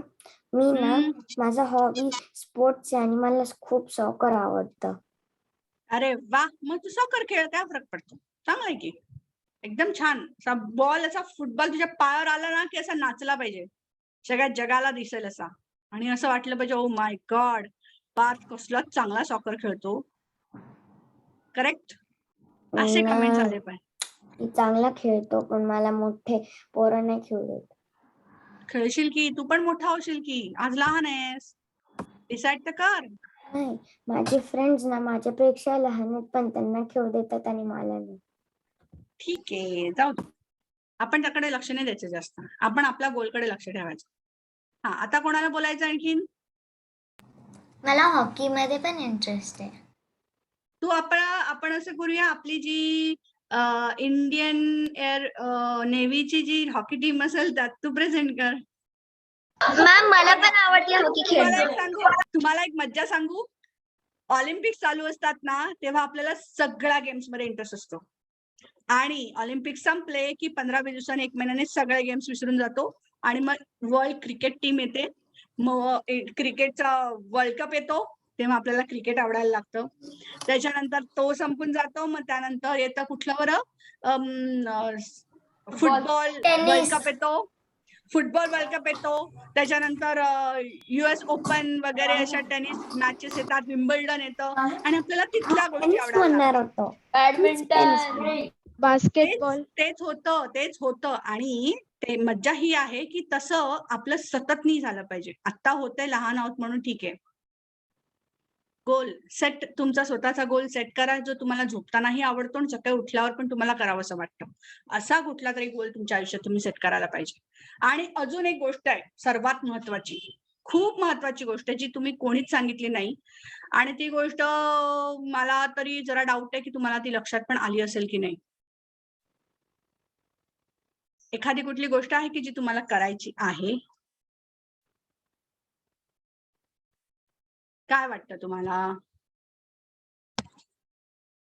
मी ना हम्म. माझा हॉबी स्पोर्ट्स आहे आणि मला खूप सॉकर आवडतं. अरे वा, मग तू सॉकर खेळ, काय फरक पडतो. चांगलं आहे की, एकदम छान. असा बॉल, असा फुटबॉल तुझ्या पायावर आला ना की असा नाचला पाहिजे, सगळ्या जगाला दिसेल असा, आणि असं वाटलं पाहिजे ओ माय गॉड, पार्थ कसलाच चांगला सॉकर खेळतो. करेक्ट, असे कमेंट्स आले पाहिजे. मी चांगला खेळतो पण मला मोठे पोरं नाही खेळू देत. खेळशील की, तू पण मोठा होशील की, आज लहान आहेस, डिसाईड तर कर. नाही, माझे फ्रेंड्स ना माझ्यापेक्षा लहान आहेत पण त्यांना खेळू देतात आणि मला नाही. ठीक आहे, जाऊ दे, आपण त्याकडे लक्ष नाही द्यायचं जास्त, आपण आपल्या गोलकडे लक्ष ठेवायचं. हा, आता कोणाला बोलायचं आणखीन? मला हॉकी मध्ये पण इंटरेस्ट आहे. तू आपण असं करूया, आपली जी इंडियन एअर नेव्हीची जी हॉकी टीम असेल त्यात तू प्रेझेंट कर. मॅम मला पण आवडते हॉकी तुम्हाला एक मज्जा सांगू. ऑलिम्पिक्स चालू असतात ना, तेव्हा आपल्याला सगळ्या गेम्स मध्ये इंटरेस्ट असतो, आणि ऑलिम्पिक्स संपले की 15-20 दिवसांनी, 1 महिन्याने सगळे गेम्स विसरून जातो, आणि मग वर्ल्ड क्रिकेट टीम येते, मग क्रिकेटचा वर्ल्ड कप येतो, तेव्हा आपल्याला क्रिकेट आवडायला लागतं. त्याच्यानंतर तो संपून जातो, मग त्यानंतर येतं कुठलं बरं, फुटबॉल वर्ल्ड कप येतो, फुटबॉल वर्ल्ड कप येतो. त्याच्यानंतर US ओपन वगैरे अशा टेनिस मॅचेस येतात, विम्बल्डन येतं, आणि आपल्याला तिथल्या गोष्टी टेनिस आवडायला म्हणणार लागतात. होतो. बॅडमिंटन. बास्केटबॉल. तेच होतं. आणि ते मज्जा ही आहे की तसं आपलं सतत नाही झालं पाहिजे. आता होतंय, लहान आहोत म्हणून ठीक आहे. गोल सेट, तुमचा स्वतःचा गोल सेट करा, जो तुम्हाला झोपतानाही आवडतो आणि सकाळी उठल्यावर पण तुम्हाला करावंसं वाटतं. असा कुठला तरी गोल तुमच्या आयुष्यात तुम्ही सेट करायला पाहिजे. आणि अजून एक गोष्ट आहे सर्वात महत्वाची, खूप महत्वाची गोष्ट, जी तुम्ही कोणीच सांगितली नाही, आणि ती गोष्ट मला तरी जरा डाऊट आहे की तुम्हाला ती लक्षात पण आली असेल की नाही. एखादी कुठली गोष्ट आहे की जी तुम्हाला करायची आहे? काय वाटतं तुम्हाला?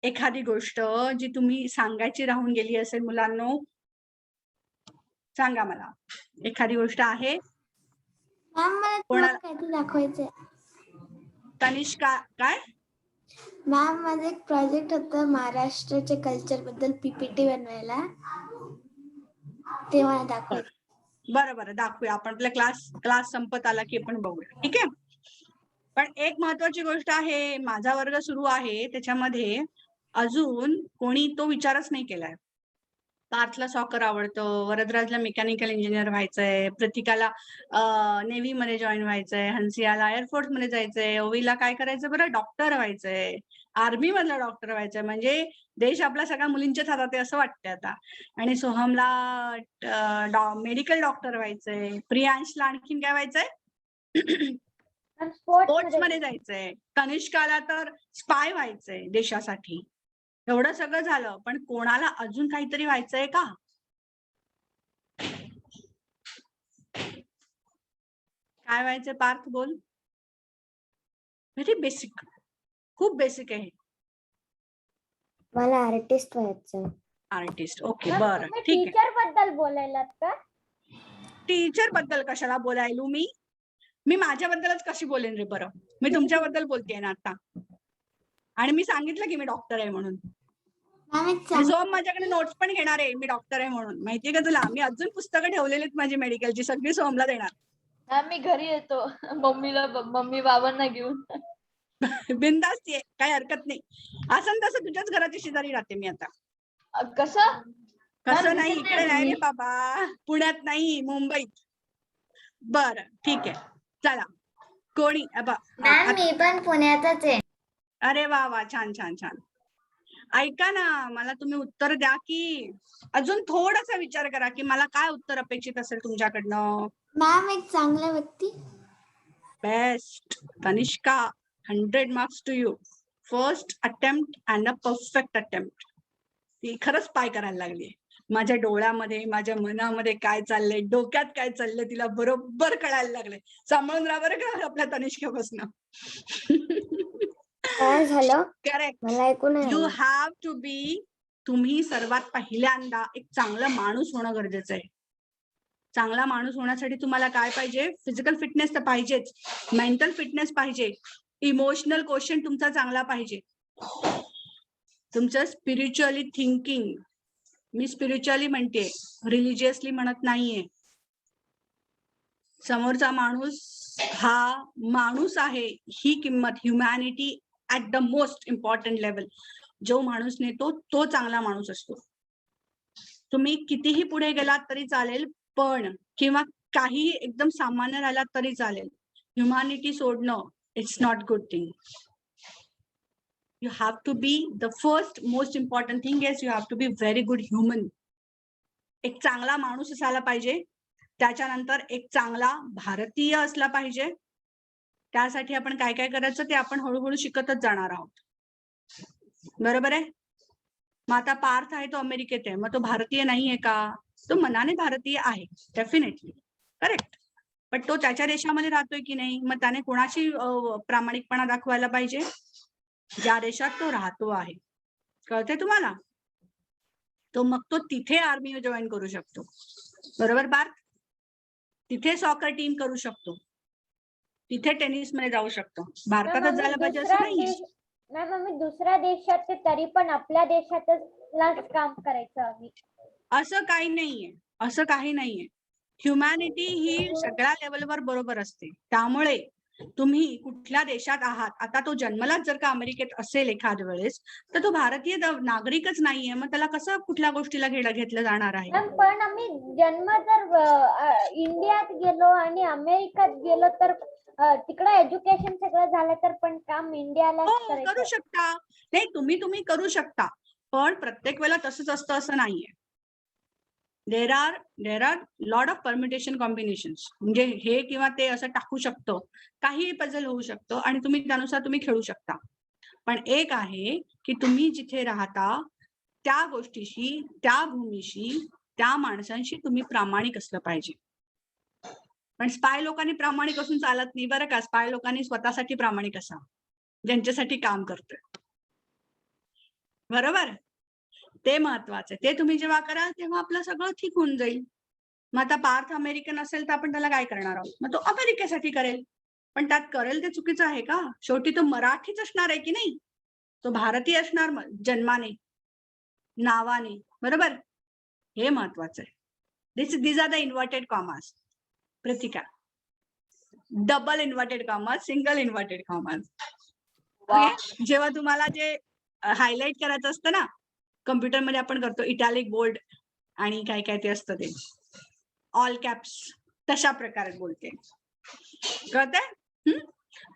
एखादी गोष्ट जी तुम्ही सांगायची राहून गेली असेल मुलांनो, सांगा मला. एखादी गोष्ट आहे? मॅम मला तुम्हाला काहीतरी दाखवायचंय. तनिष्का, काय? मॅम माझं एक प्रोजेक्ट होतं महाराष्ट्राच्या कल्चर बद्दल PPT बनवायला, ते मला दाखवायचं. बरं दाखवूया आपण. आपला क्लास संपत आला की आपण बघूया, ठीक आहे. पण एक महत्वाची गोष्ट आहे, माझा वर्ग सुरू आहे, त्याच्यामध्ये अजून कोणी तो विचारच नाही केलाय. पार्थला सॉकर आवडतं, वरदराजला मेकॅनिकल इंजिनियर व्हायचंय, प्रतीकाला नेव्ही मध्ये जॉईन व्हायचंय, हंसियाला एअरफोर्स मध्ये जायचंय, ओवीला काय करायचं बरं, डॉक्टर व्हायचंय, आर्मी मधला डॉक्टर व्हायचंय. म्हणजे देश आपला सगळ्या मुलींच्याच हातात आहे असं वाटतंय आता. आणि सोहमला मेडिकल डॉक्टर व्हायचंय, प्रियांशला आणखीन काय व्हायचंय, स्पोर्ट्स मध्ये जायचंय, तनिष्काला तर स्पाय व्हायचंय देशासाठी. एवढं सगळं झालं, पण कोणाला अजून काहीतरी व्हायचंय का? काय व्हायचंय पार्थ, बोल. व्हेरी बेसिक, खूप बेसिक आहे. मला आर्टिस्ट व्हायचं. आर्टिस्ट, ओके, बरं, ठीक आहे. टीचर बद्दल बोलायलात का? टीचर बद्दल कशाला बोलायलो मी माझ्याबद्दलच कशी बोलेन रे बरं. मी तुमच्याबद्दल बोलतेय ना आता, आणि मी सांगितलं की मी डॉक्टर आहे म्हणून. सोहम माझ्याकडे नोट्स पण घेणार आहे, मी डॉक्टर आहे म्हणून, माहितीये का तुला. मी अजून पुस्तकं ठेवलेलीत माझी मेडिकलची, सगळी सोहमला देणार. मी घरी येतो मम्मी बाबांना घेऊन. बिनधास्त ये, काही हरकत नाही. असं तसं तुझ्याच घराच्या शेजारी राहते मी आता. कसं नाही, इकडे नाही रे बाबा, पुण्यात नाही, मुंबईत. बरं ठीक आहे. चला कोणी मॅम मी पण पुण्यातच आहे. अरे वा वा, छान छान छान. ऐका ना, मला तुम्ही उत्तर द्या की अजून थोडासा विचार करा की मला काय उत्तर अपेक्षित असेल तुमच्याकडनं. मॅम एक चांगला व्यक्ती. Best Tanishka, 100 marks to you. First attempt and a perfect attempt. ती खरंच पाय करायला लागली. माझ्या डोळ्यामध्ये, माझ्या मनामध्ये काय चाललंय, डोक्यात काय चाललंय तिला बरोबर कळायला लागले. सांभाळून राहा बरं का आपल्या तनिष्केपासून. काय झालं? करेक्ट. मला ऐकू नाही यू आलं. हॅव टू बी, तुम्ही सर्वात पहिल्यांदा एक चांगला माणूस होणं गरजेचं आहे. चांगला माणूस होण्यासाठी तुम्हाला काय पाहिजे? फिजिकल फिटनेस तर पाहिजेच, मेंटल फिटनेस पाहिजे, इमोशनल क्वेश्चन तुमचा चांगला पाहिजे, तुमचं स्पिरिच्युअली थिंकिंग, मी स्पिरिच्युअली म्हणते, रिलिजियसली म्हणत नाहीये. समोरचा माणूस हा माणूस आहे ही किंमत, humanity at the most important level. जो माणूस नेतो तो चांगला माणूस असतो. तुम्ही कितीही पुढे गेलात तरी चालेल, पण किंवा काही एकदम सामान्य राहिलात तरी चालेल, ह्युमॅनिटी सोडणं it's not good thing. You have to be, the first most important thing is you have to be very good human. एक चांगला माणूस असायला पाहिजे, त्याच्यानंतर एक चांगला भारतीय असला पाहिजे. त्यासाठी आपण काय काय करायचं ते आपण हळूहळू शिकतच जाणार आहोत. बरोबर आहे. मग आता पार्थ आहे तो अमेरिकेत आहे, मग तो भारतीय नाहीये का? तो मनाने भारतीय आहे, डेफिनेटली करेक्ट. पण तो त्याच्या देशामध्ये राहतोय की नाही? मग त्याने कोणाची प्रामाणिकपणा दाखवायला पाहिजे? ज्या देशात तो राहतो आहे. कळते तुम्हाला? तो मग तो तिथे आर्मी जॉईन करू शकतो. बरोबर पार्थ? तिथे सॉकर टीम करू शकतो, तिथे टेनिस मध्ये जाऊ शकतो. भारतातच जायला पाहिजे असं नाही. मॅम आम्ही दुसऱ्या देशात तरी पण आपल्या देशातच काम करायचं आम्ही. असं काही नाहीये, असं काही नाहीये. ह्युमॅनिटी ही सगळ्या लेवलवर बरोबर असते. त्यामुळे तुम्ही कुठल्या देशात आहात, आता तो जन्मलाच जर का अमेरिकेत असेल एखाद वेळेस, तर तो भारतीय नागरिकच नाहीये, मग त्याला कसं कुठल्या गोष्टीला घेतलं जाणार आहे? पण आम्ही जन्म जर इंडियात गेलो आणि अमेरिकेत गेलो तर तिकडे एज्युकेशन सगळं झालं तर पण काम इंडियाला करू शकता. नाही, तुम्ही करू शकता, पण प्रत्येक वेळेला तसंच असतं असं नाहीये. There are lot of permutation combinations. म्हणजे हे किंवा ते असं टाकू शकतो, काही पझल होऊ शकतो आणि तुम्ही त्यानुसार तुम्ही खेळू शकता. पण एक आहे की तुम्ही जिथे राहता त्या गोष्टीशी, त्या भूमीशी, त्या माणसांशी तुम्ही प्रामाणिक असलं पाहिजे. पण स्पाय लोकांनी प्रामाणिक असून चालत नाही बरं का. स्पाय लोकांनी स्वतःसाठी प्रामाणिक असा, ज्यांच्यासाठी काम करतोय. बरोबर? ते महत्वाचं. ते तुम्ही जेव्हा कराल तेव्हा आपलं सगळं ठीक होऊन जाईल. मग आता पार्थ अमेरिकन असेल तर आपण त्याला काय करणार आहोत? मग तो अमेरिकेसाठी करेल, पण त्यात करेल ते चुकीचं आहे का? शेवटी तो मराठीच असणार आहे की नाही? तो भारतीय असणार जन्माने, नावाने. बरोबर? हे महत्वाचं आहे. these are the inverted commas. Pratika, double inverted commas, single inverted commas. जेव्हा तुम्हाला जे हायलाइट करायचं असतं ना, कम्प्युटरमध्ये आपण करतो इटॅलिक, बोल्ड आणि काय काय ते असतं, ते ऑल कॅप्स, तशा प्रकारे बोलते. कळतंय?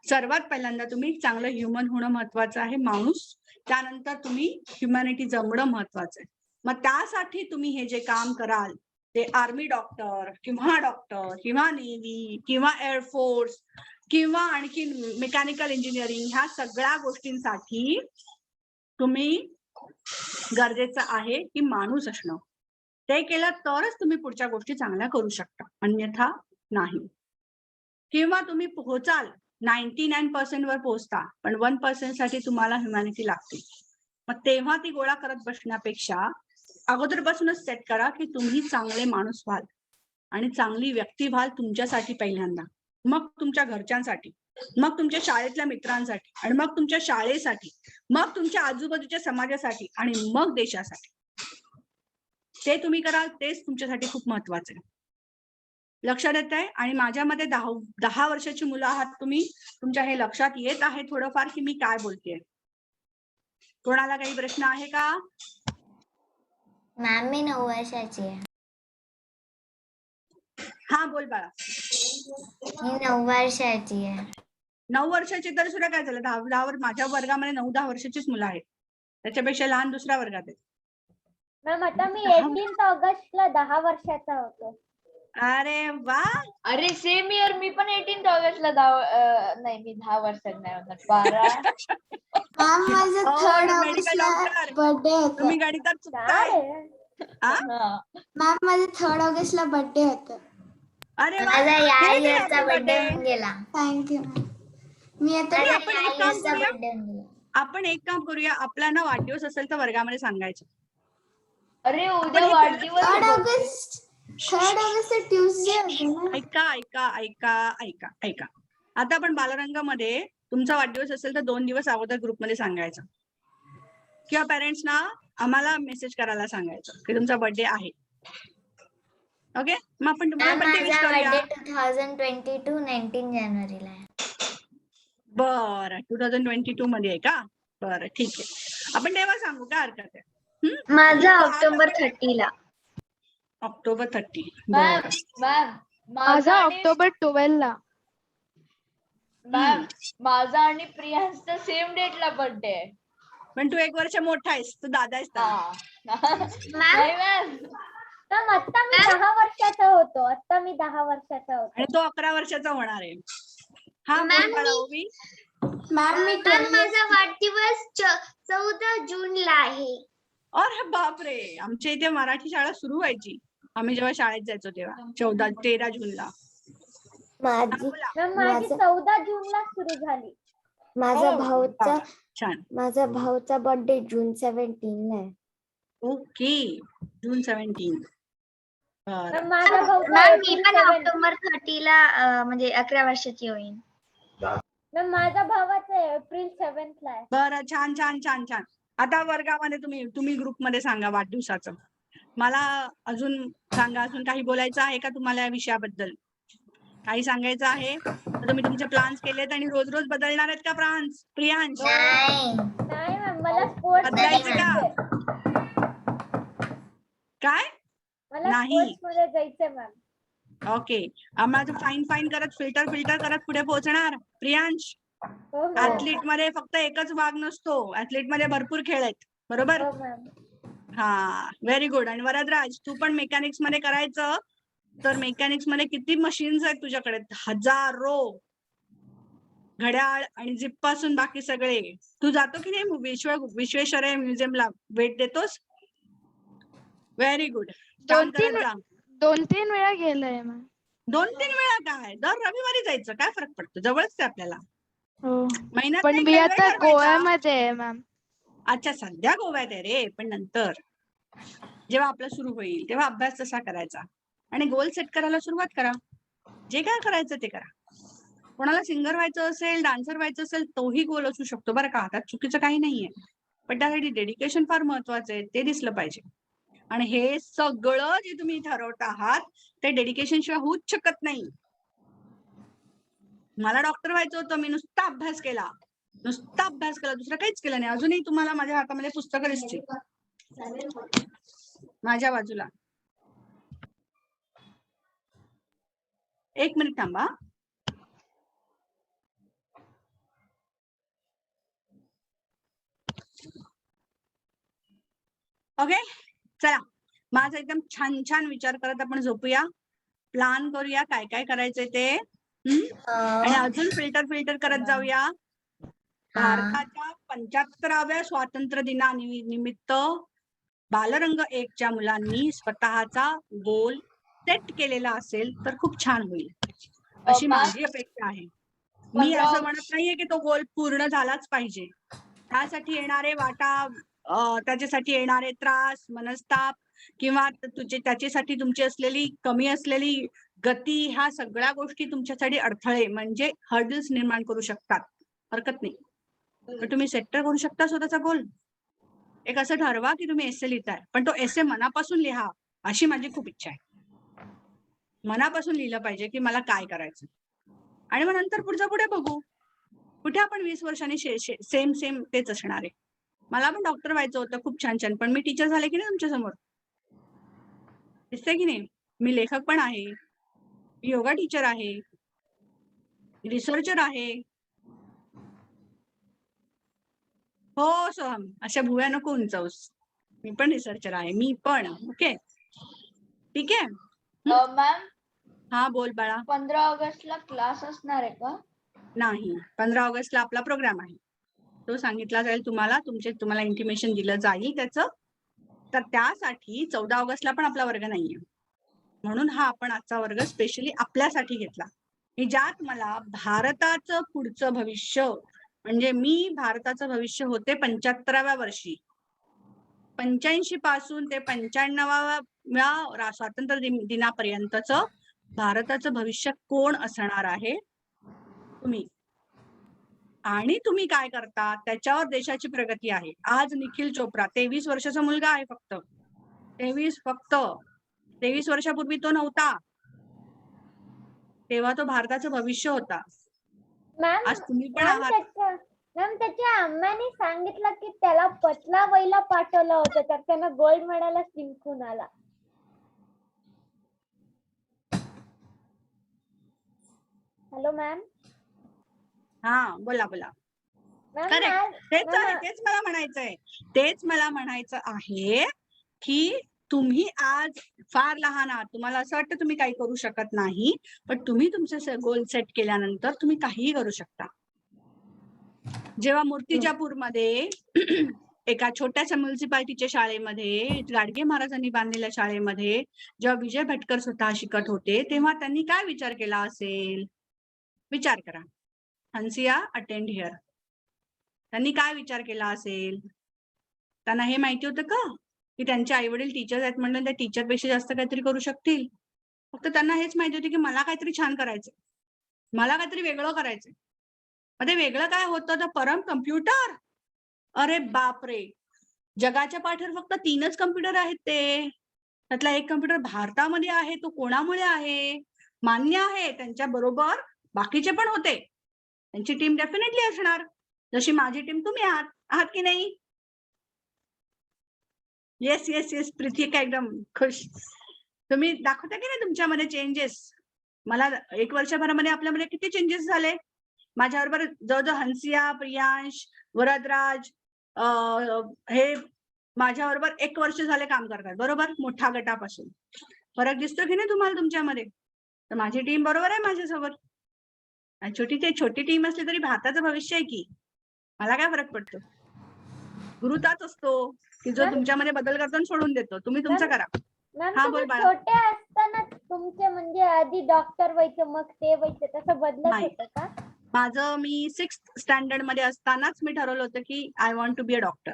सर्वात पहिल्यांदा तुम्ही चांगलं ह्युमन होणं महत्वाचं आहे, माणूस. त्यानंतर तुम्ही ह्युमॅनिटी जमणं महत्वाचं आहे. मग त्यासाठी तुम्ही हे जे काम कराल ते आर्मी डॉक्टर किंवा नेव्ही किंवा एअरफोर्स किंवा आणखी मेकॅनिकल इंजिनिअरिंग, ह्या सगळ्या गोष्टींसाठी तुम्ही गरजेचं आहे की माणूस असणं. ते केलं तरच तुम्ही पुढच्या गोष्टी चांगल्या करू शकता, अन्यथा नाही. किंवा तुम्ही पोहोचाल 99% वर पोहोचता, पण 1% साठी तुम्हाला ह्युमॅनिटी लागते. मग तेव्हा ती गोळा करत बसण्यापेक्षा अगोदरपासूनच सेट करा की तुम्ही चांगले माणूस व्हाल आणि चांगली व्यक्ती व्हाल तुमच्यासाठी पहिल्यांदा, मग तुमच्या घरच्यांसाठी, मग तुमच्या शाळेतल्या मित्रांसाठी, आणि मग तुमच्या शाळेसाठी, मग तुमच्या आजूबाजूच्या समाजासाठी, आणि मग देशासाठी. ते तुम्ही कराल तेच तुमच्यासाठी खूप महत्वाचं आहे. लक्षात येत आहे? आणि माझ्या मध्ये 10 वर्षाची मुलं आहात तुम्ही, तुमच्या हे लक्षात येत आहे थोडंफार की मी काय बोलतेय? कोणाला काही प्रश्न आहे का? मॅम मी 9 वर्षाची आहे. हा बोल बाळा. मी 9 वर्षाची आहे. 9 वर्षाची तर सुद्धा काय झालं 10 वर्ष माझ्या वर्गामध्ये 9-10 वर्षाचीच मुलं आहेत. त्याच्यापेक्षा लहान दुसऱ्या वर्गात आहेत. मॅम आता मी 10 18 ऑगस्टला 10 वर्षाचा होतो. अरे वा. अरे सेम इयर मी पण 18 ऑगस्टला नाही मी 10 वर्षात नाही होणार 12. मॅम माझं Oh, 3rd medical ऑगस्टला doctor. बर्थडे होता. तुम्ही गणितात चुकताय. काय? हा? हा. मॅम माझं 3rd ऑगस्टला बर्थडे होतं. अरे वा. माझा या Very इयरचा happy बर्थडे birthday. होऊन गेला. Thank you ma'am. मी आता तरी माझा आपण या एक काम इयरचा करूया. बर्थडे होऊन गेला. आपण एक काम करूया, आपला ना वाढदिवस असेल तर वर्गामध्ये सांगायचं. अरे पण उद्या हे वाढदिवस 3rd आहे. ऑगस्ट 3rd ऑगस्ट ट्यूसडे होतं ना. ऐका. आता आपण बालरंगामध्ये तुमचा वाढदिवस असेल तर 2 दिवस अगोदर ग्रुपमध्ये सांगायचं किंवा पेरेंट्सना आम्हाला मेसेज करायला सांगायचं की तुमचा बर्थडे आहे. ओके, मग आपण तुम्हाला मॅम बर्थडे विश माझा करूया. बर्थडे 2022 19 जानेवारीला आहे. बरं, 2022 मध्ये आहे का? बरं, ठीक आहे. आपण तेव्हा सांगू, काय हरकत आहे. माझा ऑक्टोबर 30 ला. ऑक्टोबर 30. मॅम बरं. मॅम माझा ऑक्टोबर 12 ला. मॅम माझा आणि प्रियांशचा सेम डेटला बर्थडे आहे. पण तू 1 वर्ष मोठा आहेस, तू दादा आहेस त्याला. नाही मॅम. मॅम आता मी 10 वर्षाचा होतो. आणि तो 11 वर्षाचा होणार आहे. हा, मॅम, बोल ओवी. मॅम मी माझा वाढदिवस 14 जूनला आहे. अरे बापरे, आमच्या इथे मराठी शाळा सुरू व्हायची आम्ही जेव्हा शाळेत जायचो तेव्हा 13 जूनला. माझी मॅम माझी 14 जूनला सुरू झाली. माझा हो, भाऊचा छान. माझा भाऊचा बर्थडे जून 17 ला आहे. ओके, जून 17. मॅम माझा भाऊ मॅम मी पण ऑक्टोबर 30 ला म्हणजे 11 वर्षाची होईल. मॅम माझ्या भावाचं एप्रिल 7 ला आहे. बरं, छान. आता वर्गामध्ये तुम्ही ग्रुपमध्ये सांगा वाढदिवसाचं. मला अजून सांगा, अजून काही बोलायचं आहे का तुम्हाला या विषयाबद्दल? काही सांगायचं आहे तर तुम्ही तुमचे प्लान्स केलेत आणि रोज रोज बदलणार आहेत का प्रियांश? नाही मॅम मला स्पोर्ट्स बदलायचं का? काय मला नाही. स्पोर्ट्स मध्ये जायचंय मॅम. ओके, आम्हाला फाईन करत फिल्टर करत पुढे पोहोचणार प्रियांश. हो मॅम. ऍथलीट मध्ये फक्त एकच भाग नसतो, ऍथलीट मध्ये भरपूर खेळ आहेत, बरोबर? हो मॅम. हा, व्हेरी गुड. आणि वरदराज, तू पण मेकॅनिक्स मध्ये करायचं तर मेकॅनिक्स मध्ये किती मशीन्स आहेत तुझ्याकडे? हजारो घड्याळ आणि जिप पासून बाकी सगळे. तू जातो की नाही विश्वेश्वरय्या म्युझियमला भेट देतोस? Very good. 2-3 वेळा गेलंय मॅम. 2-3 वेळा काय? दर रविवारी जायचं, काय फरक पडतो? जवळच ते आपल्याला. हो. महिन्यात पण मी आता गोव्यामध्ये आहे मॅम. अच्छा, सध्या गोव्यात आहे रे, पण नंतर जेव्हा आपलं सुरू होईल तेव्हा अभ्यास तसा करायचा आणि गोल सेट करायला सुरुवात करा. जे काय करायचं ते करा. कोणाला सिंगर व्हायचं असेल, डान्सर व्हायचं असेल, तोही गोल असू शकतो बरं का, त्यात चुकीचं काही नाहीये. पण त्यासाठी डेडिकेशन फार महत्वाचं आहे, ते दिसलं पाहिजे. आणि हे सगळं जे तुम्ही ठरवत आहात ते डेडिकेशन शिवाय होऊच शकत नाही. मला डॉक्टर व्हायचं होतं, मी नुसता अभ्यास केला, दुसरं काहीच केलं नाही. अजूनही तुम्हाला माझ्या हातामध्ये पुस्तकं दिसतील माझ्या बाजूला. 1 मिनिट थांबा. ओके, चला, माझा एकदम छान विचार करत आपण झोपूया, प्लान करूया काय काय करायचंय ते. आणि अजून फिल्टर करत जाऊया. भारताच्या 75व्या स्वातंत्र्य दिनानिमित्त बालरंग 1च्या मुलांनी स्वतःचा गोल सेट केलेला असेल तर खूप छान होईल, अशी माझी अपेक्षा आहे. मी असं म्हणत नाहीये की तो गोल पूर्ण झालाच पाहिजे. त्यासाठी येणारे वाटा, त्याच्यासाठी येणारे त्रास, मनस्ताप किंवा त्याच्यासाठी तुमची असलेली कमी असलेली गती, ह्या सगळ्या गोष्टी तुमच्यासाठी अडथळे म्हणजे हर्डल्स निर्माण करू शकतात. हरकत नाही, पण तुम्ही सेट करू शकता स्वतःचा गोल. एक असं ठरवा की तुम्ही एसे लिहिताय, पण तो एसे मनापासून लिहा, अशी माझी खूप इच्छा आहे. मनापासून लिहिलं पाहिजे की मला काय करायचं, आणि मग नंतर पुढे बघू. कुठे आपण 20 वर्षांनी सेम तेच असणार आहे. मला पण डॉक्टर व्हायचं होतं, खूप छान, पण मी टीचर झाले की नाही तुमच्या समोर? दिसते की नाही? मी लेखक पण आहे, मी योगा टीचर आहे, रिसर्चर आहे. हो सोहम, अशा भुव्या नको उंचावूस. मी पण रिसर्चर आहे, मी पण. ओके, ठीक आहे. मॅम हा बोल बाळा. 15 ऑगस्टला क्लास असणार आहे का? नाही, 15 ऑगस्टला आपला प्रोग्राम आहे, तो सांगितला जाईल तुम्हाला. तुम्हाला इंटिमेशन दिलं जाईल त्याचं. तर त्यासाठी 14 ऑगस्टला पण आपला वर्ग नाहीये, म्हणून हा आपण आजचा वर्ग स्पेशली आपल्यासाठी घेतला, की ज्यात मला भारताचं पुढचं भविष्य, म्हणजे मी भारताचं भविष्य होते 75व्या वर्षी, 85 पासून ते 95व्या स्वातंत्र्य दिनापर्यंतचं भारताचं भविष्य कोण असणार आहे, तुम्ही. आणि तुम्ही काय करता त्याच्यावर देशाची प्रगती आहे. आज निखिल चोप्रा 23 वर्षाचा मुलगा आहे, फक्त 23 वर्षापूर्वी तो नव्हता, तेव्हा तो भारताचं भविष्य होता. मॅम आज तुम्ही पण आहात. मॅम त्याच्या अम्माने सांगितलं की त्याला पतला वयला पाठवलं होतं, तर त्यानं गोल्ड मेडल जिंकून आला. Hello ma'am. हा बोला बोला. करेक्ट, तेच आहे, तेच मला म्हणायचं आहे की तुम्ही आज फार लहान आहात, तुम्हाला असं वाटतं तुम्ही काही करू शकत नाही, पण तुम्ही तुमचे गोल सेट केल्यानंतर तुम्ही काहीही करू शकता. जेव्हा मूर्तिजापूरमध्ये एका छोट्याशा म्युन्सिपाल्टीच्या शाळेमध्ये, गाडगे महाराजांनी बांधलेल्या शाळेमध्ये जेव्हा विजय भटकर स्वतः शिकत होते, तेव्हा त्यांनी काय विचार केला असेल? विचार करा. हंसिया, अटेंड हिअर. त्यांनी काय विचार केला असेल? त्यांना हे माहिती होतं का की त्यांचे आई वडील टीचर्स आहेत म्हणून त्या टीचरपेक्षा जास्त काहीतरी करू शकतील? फक्त त्यांना हेच माहिती होते की मला काहीतरी छान करायचं, मला काहीतरी वेगळं करायचं. मग ते वेगळं काय होतं? तर परम कम्प्युटर. अरे बापरे, जगाच्या पाठीवर फक्त 3च कम्प्युटर आहेत, ते त्यातला एक कम्प्युटर भारतामध्ये आहे. तो कोणामुळे आहे? मान्य आहे, त्यांच्या बरोबर बाकीचे पण होते, त्यांची टीम डेफिनेटली असणार, जशी माझी टीम तुम्ही आहात की नाही? येस येस येस, प्रीती का एकदम खुश. तुम्ही दाखवता की नाही तुमच्यामध्ये चेंजेस? मला 1 वर्षभरामध्ये आपल्यामध्ये किती चेंजेस झाले. माझ्याबरोबर जवळजवळ हंसिया, प्रियांश, वरदराज हे माझ्याबरोबर 1 वर्ष झाले काम करतात, बरोबर, मोठ्या गटापासून. फरक दिसतो की नाही तुम्हाला तुमच्यामध्ये? तर माझी टीम बरोबर आहे माझ्यासोबत. छोटी टीम असली तरी भारताचं भविष्य आहे की. मला काय फरक पडतो? गुरु ताच असतो की जो तुमच्यामध्ये बदल करतो आणि सोडून देतो. तुम्ही तुमचं करा. हा बोल बाळा. छोटे असताना तुमचे म्हणजे आधी डॉक्टर व्हायचं, मग ते व्हायचं, तसं बदलत होतं का? माझं मी 6th स्टँडर्ड मध्ये असतानाच मी ठरवलं होतं की I want to be a doctor.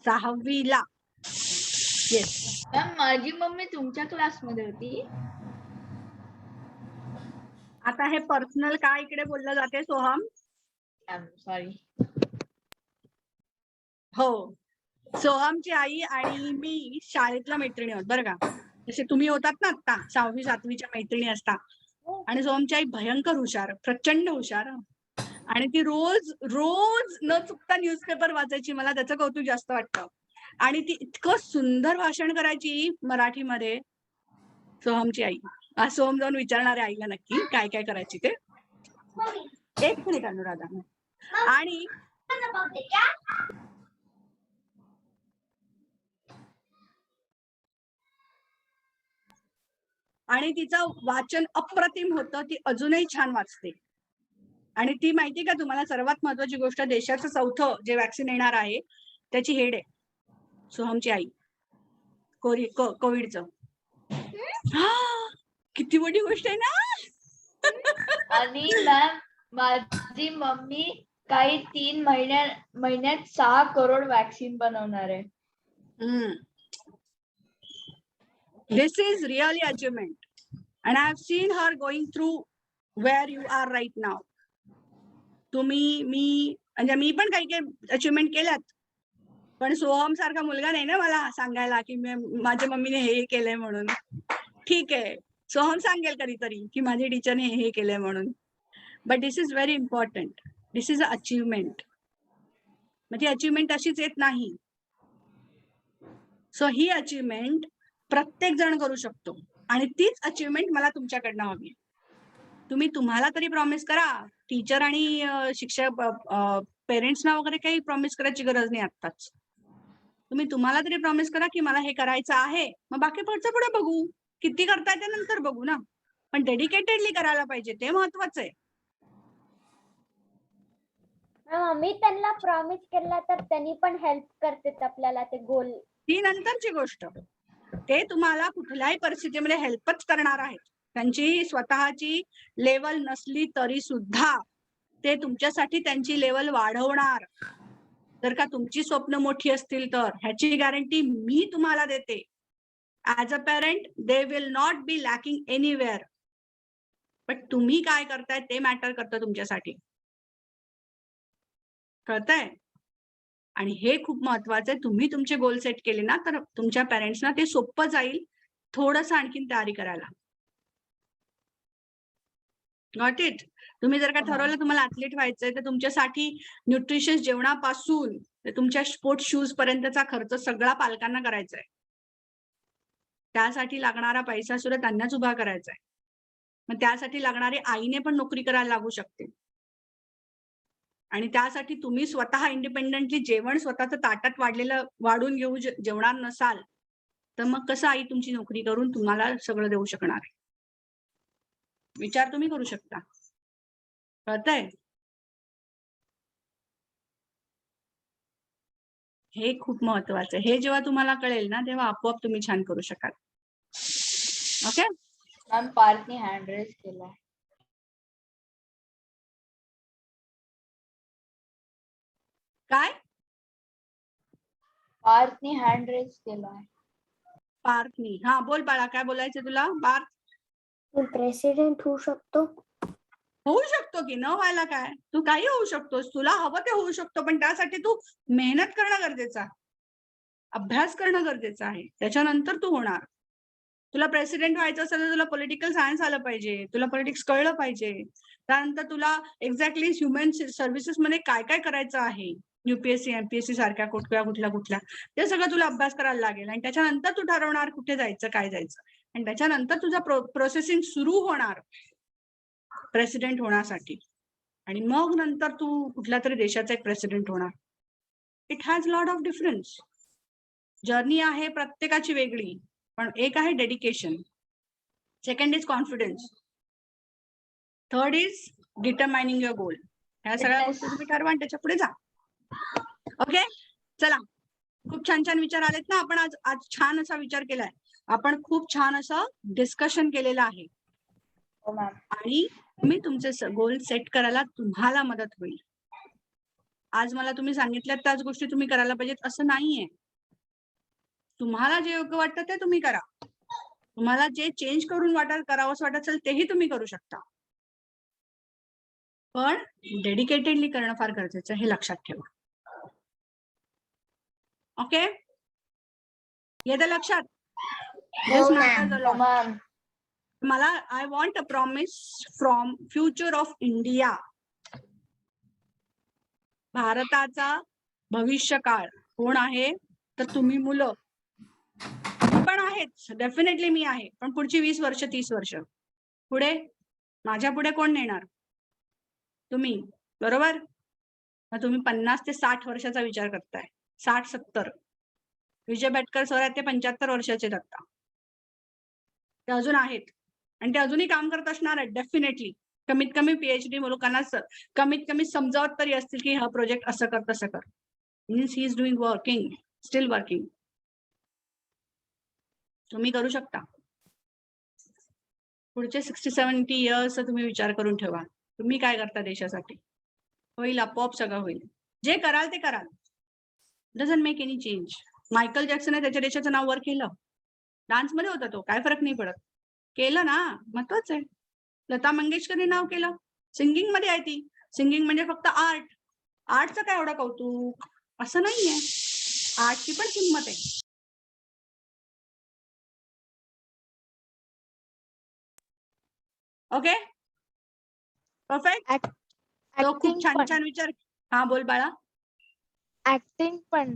6वीला. येस. माझी मम्मी तुमच्या क्लासमध्ये होती. आता हे पर्सनल काय इकडे बोललं जाते सोहम? सॉरी. हो, सोहमची आई आणि मी शाळेतल्या मैत्रिणी आहोत बरं का. जसे तुम्ही होतात ना आता 6वी 7वीच्या मैत्रिणी असता. आणि सोहमची आई भयंकर हुशार, प्रचंड हुशार, आणि ती रोज रोज न चुकता न्यूजपेपर वाचायची. मला त्याचं कौतुक जास्त वाटतं. आणि ती इतकं सुंदर भाषण करायची मराठीमध्ये, सोहमची आई. आज सोहम जाऊन विचारणार आहे आईला नक्की काय काय करायची ते. 1 मिनिट अनुराधा. आणि तिचं वाचन अप्रतिम होतं, ती अजूनही छान वाचते. आणि ती माहिती का तुम्हाला, सर्वात महत्वाची गोष्ट, देशाचं 4थं जे वॅक्सिन येणार आहे त्याची हेड आहे सोहमची आई, कोविडचं. किती मोठी गोष्ट आहे ना. आणि मॅम माझी मम्मी काही 3 महिन्यात 6 करोड वॅक्सिन बनवणार आहे. This is really achievement, and I have seen her going through where you are right now. मी पण काही अचिव्हमेंट केल्यात, पण सोहम सारखा मुलगा नाही ना मला सांगायला की माझ्या मम्मीने हे केलंय म्हणून. ठीक आहे, सोहम सांगेल कधीतरी की माझ्या टीचरने हे केलंय म्हणून, but this is very important. This is a achievement. म्हणजे अचिव्हमेंट अशीच येत नाही. सो ही अचिव्हमेंट प्रत्येक जण करू शकतो, आणि तीच अचिव्हमेंट मला तुमच्याकडनं हवी. तुम्ही तुम्हाला तरी प्रॉमिस करा. टीचर आणि शिक्षक पेरेंट्सना वगैरे काही प्रॉमिस करायची गरज नाही आत्ताच. तुम्ही तुम्हाला तरी प्रॉमिस करा की मला हे करायचं आहे, मग बाकी पुढचं पुढे बघू. किती करताय ते नंतर बघू ना, पण डेडिकेटेडली करायला पाहिजे, ते महत्वाचं आहे. मी त्यांना प्रॉमिस केला तर त्यांनी पण हेल्प करतात आपल्याला ते गोल. ती नंतरची गोष्ट. ते तुम्हाला कुठल्याही परिस्थितीमध्ये हेल्पच करणार आहेत. त्यांची स्वतःची लेवल नसली तरी सुद्धा ते तुमच्यासाठी त्यांची लेवल वाढवणार. जर का तुमची स्वप्न मोठी असतील तर ह्याची गॅरंटी मी तुम्हाला देते. As a parent they will not be lacking anywhere, but तुम्ही काय करताय ते मॅटर करतं तुमच्यासाठी. कळतंय? आणि हे खूप महत्वाचं आहे. तुम्ही तुमचे गोल सेट केले ना तर तुमच्या पेरेंट्सना ते सोपं जाईल थोडंसं आणखीन तयारी करायला. Got it? तुम्ही जर का ठरवलं तुम्हाला ऍथलीट व्हायचंय तर तुमच्यासाठी न्यूट्रिशियस जेवणापासून ते तुमच्या स्पोर्ट्स शूज पर्यंतचा खर्च सगळा पालकांना करायचा आहे. त्यासाठी लागणारा पैसा सुद्धा त्यांनाच उभा करायचा आहे. मग त्यासाठी लागणारी आईने पण नोकरी करायला लागू शकते. आणि त्यासाठी तुम्ही स्वतः इंडिपेंडेंटली जेवण स्वतःच ताटात वाढून घेऊ जेवणार नसाल तर मग कसं आई तुमची नोकरी करून तुम्हाला सगळं देऊ शकणार आहे? विचार तुम्ही करू शकता. कळतंय? हे खूप महत्वाचं आहे. हे जेव्हा तुम्हाला कळेल ना तेव्हा आपोआप तुम्ही छान करू शकाल. ओके? मॅम पार्थने हँड रेज केलाय. काय? पार्थने हँड रेज केलाय. पार्थनी. हा बोल बाळा, काय बोलायचं तुला? पार्थ, मी प्रेसिडेंट होऊ शकतो? होऊ शकतो की, न व्हायला काय? तू काही होऊ शकतोस, तुला हवं ते होऊ शकतो, पण त्यासाठी तू मेहनत करणं गरजेचं आहे, अभ्यास करणं गरजेचं आहे, त्याच्यानंतर तू होणार. तुला प्रेसिडेंट व्हायचं असेल तर तुला पॉलिटिकल सायन्स आलं पाहिजे, तुला पॉलिटिक्स कळलं पाहिजे, त्यानंतर तुला एक्झॅक्टली ह्युमन सर्व्हिसेस मध्ये काय काय करायचं आहे, युपीएससी एमपीएससी सारख्या कुठल्या ते सगळं तुला अभ्यास करायला लागेल. आणि त्याच्यानंतर तू ठरवणार कुठे जायचं, काय जायचं, आणि त्याच्यानंतर तुझा प्रोसेसिंग सुरू होणार प्रेसिडेंट होण्यासाठी. आणि मग नंतर तू कुठल्या तरी देशाचा एक प्रेसिडेंट होणार. It has lot of difference. Journey आहे प्रत्येकाची वेगळी, पण एक आहे dedication, second is confidence, third is determining your गोल. ह्या सगळ्या गोष्टी तुम्ही ठरवा आणि त्याच्या पुढे जा. ओके, चला. खूप छान छान विचार आलेत ना. आपण आज छान असा विचार केलाय, आपण खूप छान असं डिस्कशन केलेलं आहे. हो मॅम. आणि तुम्ही तुमचे गोल सेट करायला तुम्हाला मदत होईल. आज मला तुम्ही सांगितल्यात त्याच गोष्टी तुम्ही करायला पाहिजेत असं नाहीये. तुम्हाला जे योग्य वाटतं ते तुम्ही करा. तुम्हाला जे चेंज करून करावंसं वाटत असेल तेही तुम्ही करू शकता, पण डेडिकेटेडली करणं फार गरजेचं आहे, हे लक्षात ठेवा. ओके, येतं लक्षात? This matters a lot. Ma'am. मला I want a promise from future of India. भारताचा भविष्य काळ कोण आहे तर तुम्ही मुलं. मी पण आहेच, डेफिनेटली मी आहे, पण पुढची 20 वर्ष 30 वर्ष पुढे माझ्या पुढे कोण नेणार? तुम्ही, बरोबर? मग तुम्ही 50 ते 60 वर्षाचा विचार करताय, 60-70. विजय बेटकर सर आहेत ते 75 वर्षाचे आहेत आता. ते अजून आहेत आणि ते अजूनही काम करत असणार आहेत डेफिनेटली. कमीत कमी पीएचडी लोकांना कमीत कमी समजावत तरी असतील की हा प्रोजेक्ट असं कर तसं कर. Means he is doing working, steel working. तुम्ही करू शकता. पुढचे 60-70 इयर्स तुम्ही विचार करून ठेवा, तुम्ही काय करता देशासाठी. होईल, आपोआप सगळं होईल. जे कराल ते कराल, doesn't make any change. Michael जॅक्सनने त्याच्या देशाचं नाव वर केलं, डान्स मध्ये होता तो, काय फरक नाही पडत, केलं ना, महत्वाचं आहे. लता मंगेशकरने नाव केलं, सिंगिंग मध्ये आहे ती. सिंगिंग म्हणजे फक्त आर्ट, आर्टचं काय एवढं कौतुक असं नाहीये, आर्टची पण किंमत आहे. Okay, perfect. तो खूप छान छान विचार. हा बोल बाळा. ऍक्टिंग पण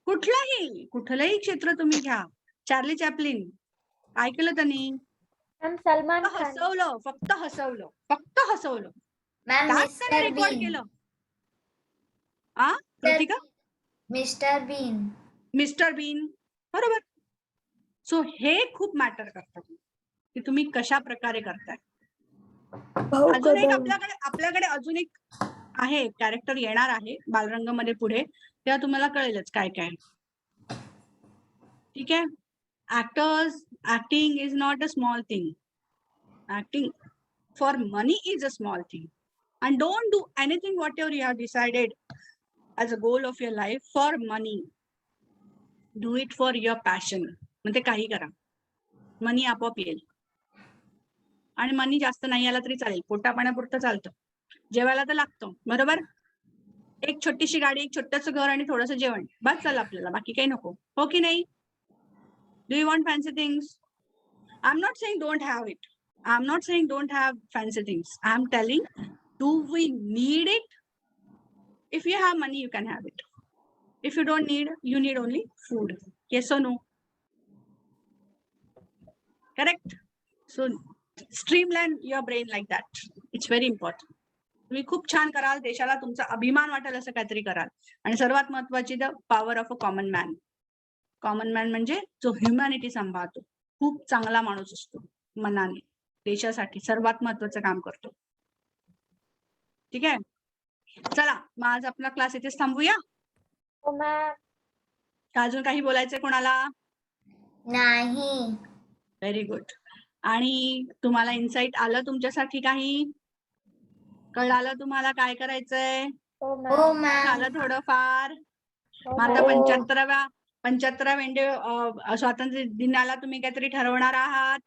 कुठलंही क्षेत्र तुम्ही घ्या. चार्ली चॅपलिन काय केलं त्यांनी? मॅम सलमान खान. हसवलं, फक्त हसवलं. मॅम त्याच त्याने रेकॉर्ड केलं. Kritika, mister Bean. Mister Bean, बरोबर. सो हे खूप मॅटर करतं की तुम्ही कशा प्रकारे करताय. अजून एक आपल्याकडे अजून एक आहे कॅरेक्टर येणार आहे बालरंग मध्ये पुढे, तेव्हा तुम्हाला कळेलच काय काय. ठीक आहे. Acting is not a small thing. Acting for money is a small thing. And don't do anything whatever you have decided as a goal of your life for money. Do it for your passion. म्हणजे काही करा, मनी आपोआप येईल. आणि मनी जास्त नाही आला तरी चालेल, पोटा पाण्यापुरतं चालतं, जेवायला तर लागतं, बरोबर. एक छोटीशी गाडी, एक छोटंसं घर आणि थोडंसं जेवण बस झालं आपल्याला, बाकी काही नको, हो की नाही. Do you want fancy things? I am not saying don't have it. I am not saying don't have fancy things. I am telling, do we need it? If you have money, you can have it. If you don't need, you need only food. Yes or no? Correct? So streamline your brain like that. It's very important. तुम्ही खूप छान कराल, देशाला तुमचा अभिमान वाटेल असं काहीतरी कराल. आणि सर्वात महत्वाची the power of a common man. Common man म्हणजे जो ह्युमॅनिटी सांभाळतो, खूप चांगला माणूस असतो मनाने, देशासाठी सर्वात महत्वाचं काम करतो. ठीक आहे. चला मग आज आपला क्लास इथेच थांबूया. हो मॅम. अजून काही बोलायचंय कोणाला? नाही. Very good. आणि तुम्हाला इन्साइट आलं तुमच्यासाठी? काही कळालं तुम्हाला काय करायचंय? हो हो मॅम. मॅम. झालं थोडंफार. हो मग आता मॅम. 75व्या स्वातंत्र्य दिनाला तुम्ही काहीतरी ठरवणार आहात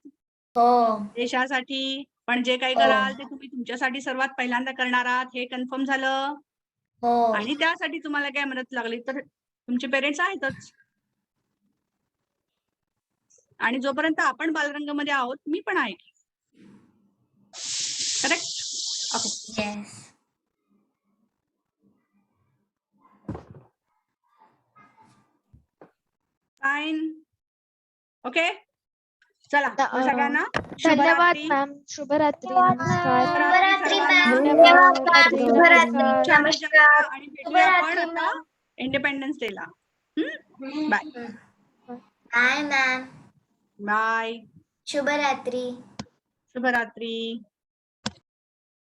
हो. देशासाठी. पण जे काही हो. कराल ते तुम्ही तुमच्यासाठी सर्वात पहिल्यांदा करणार आहात, हे कन्फर्म झालं. हो. आणि त्यासाठी तुम्हाला काय मदत लागली तर तुमचे पेरेंट्स आहेतच. आणि जोपर्यंत आपण बालरंगमध्ये आहोत, मी पण आहे. Correct? Okay. Yes. Fine. Okay. चला द- सगळ्यांना धन्यवाद शुभरात्री. मॅम. शुभरात्री. धन्यवाद, नमस्कार. शुभरात्री मॅम. धन्यवाद. शुभरात्री. नमस्कार. नमस्कार. आणि भेटूया आपण शुभरात्री आता इंडिपेंडन्स डेला. Bye bye ma'am. बाय. शुभरात्री. शुभरात्री.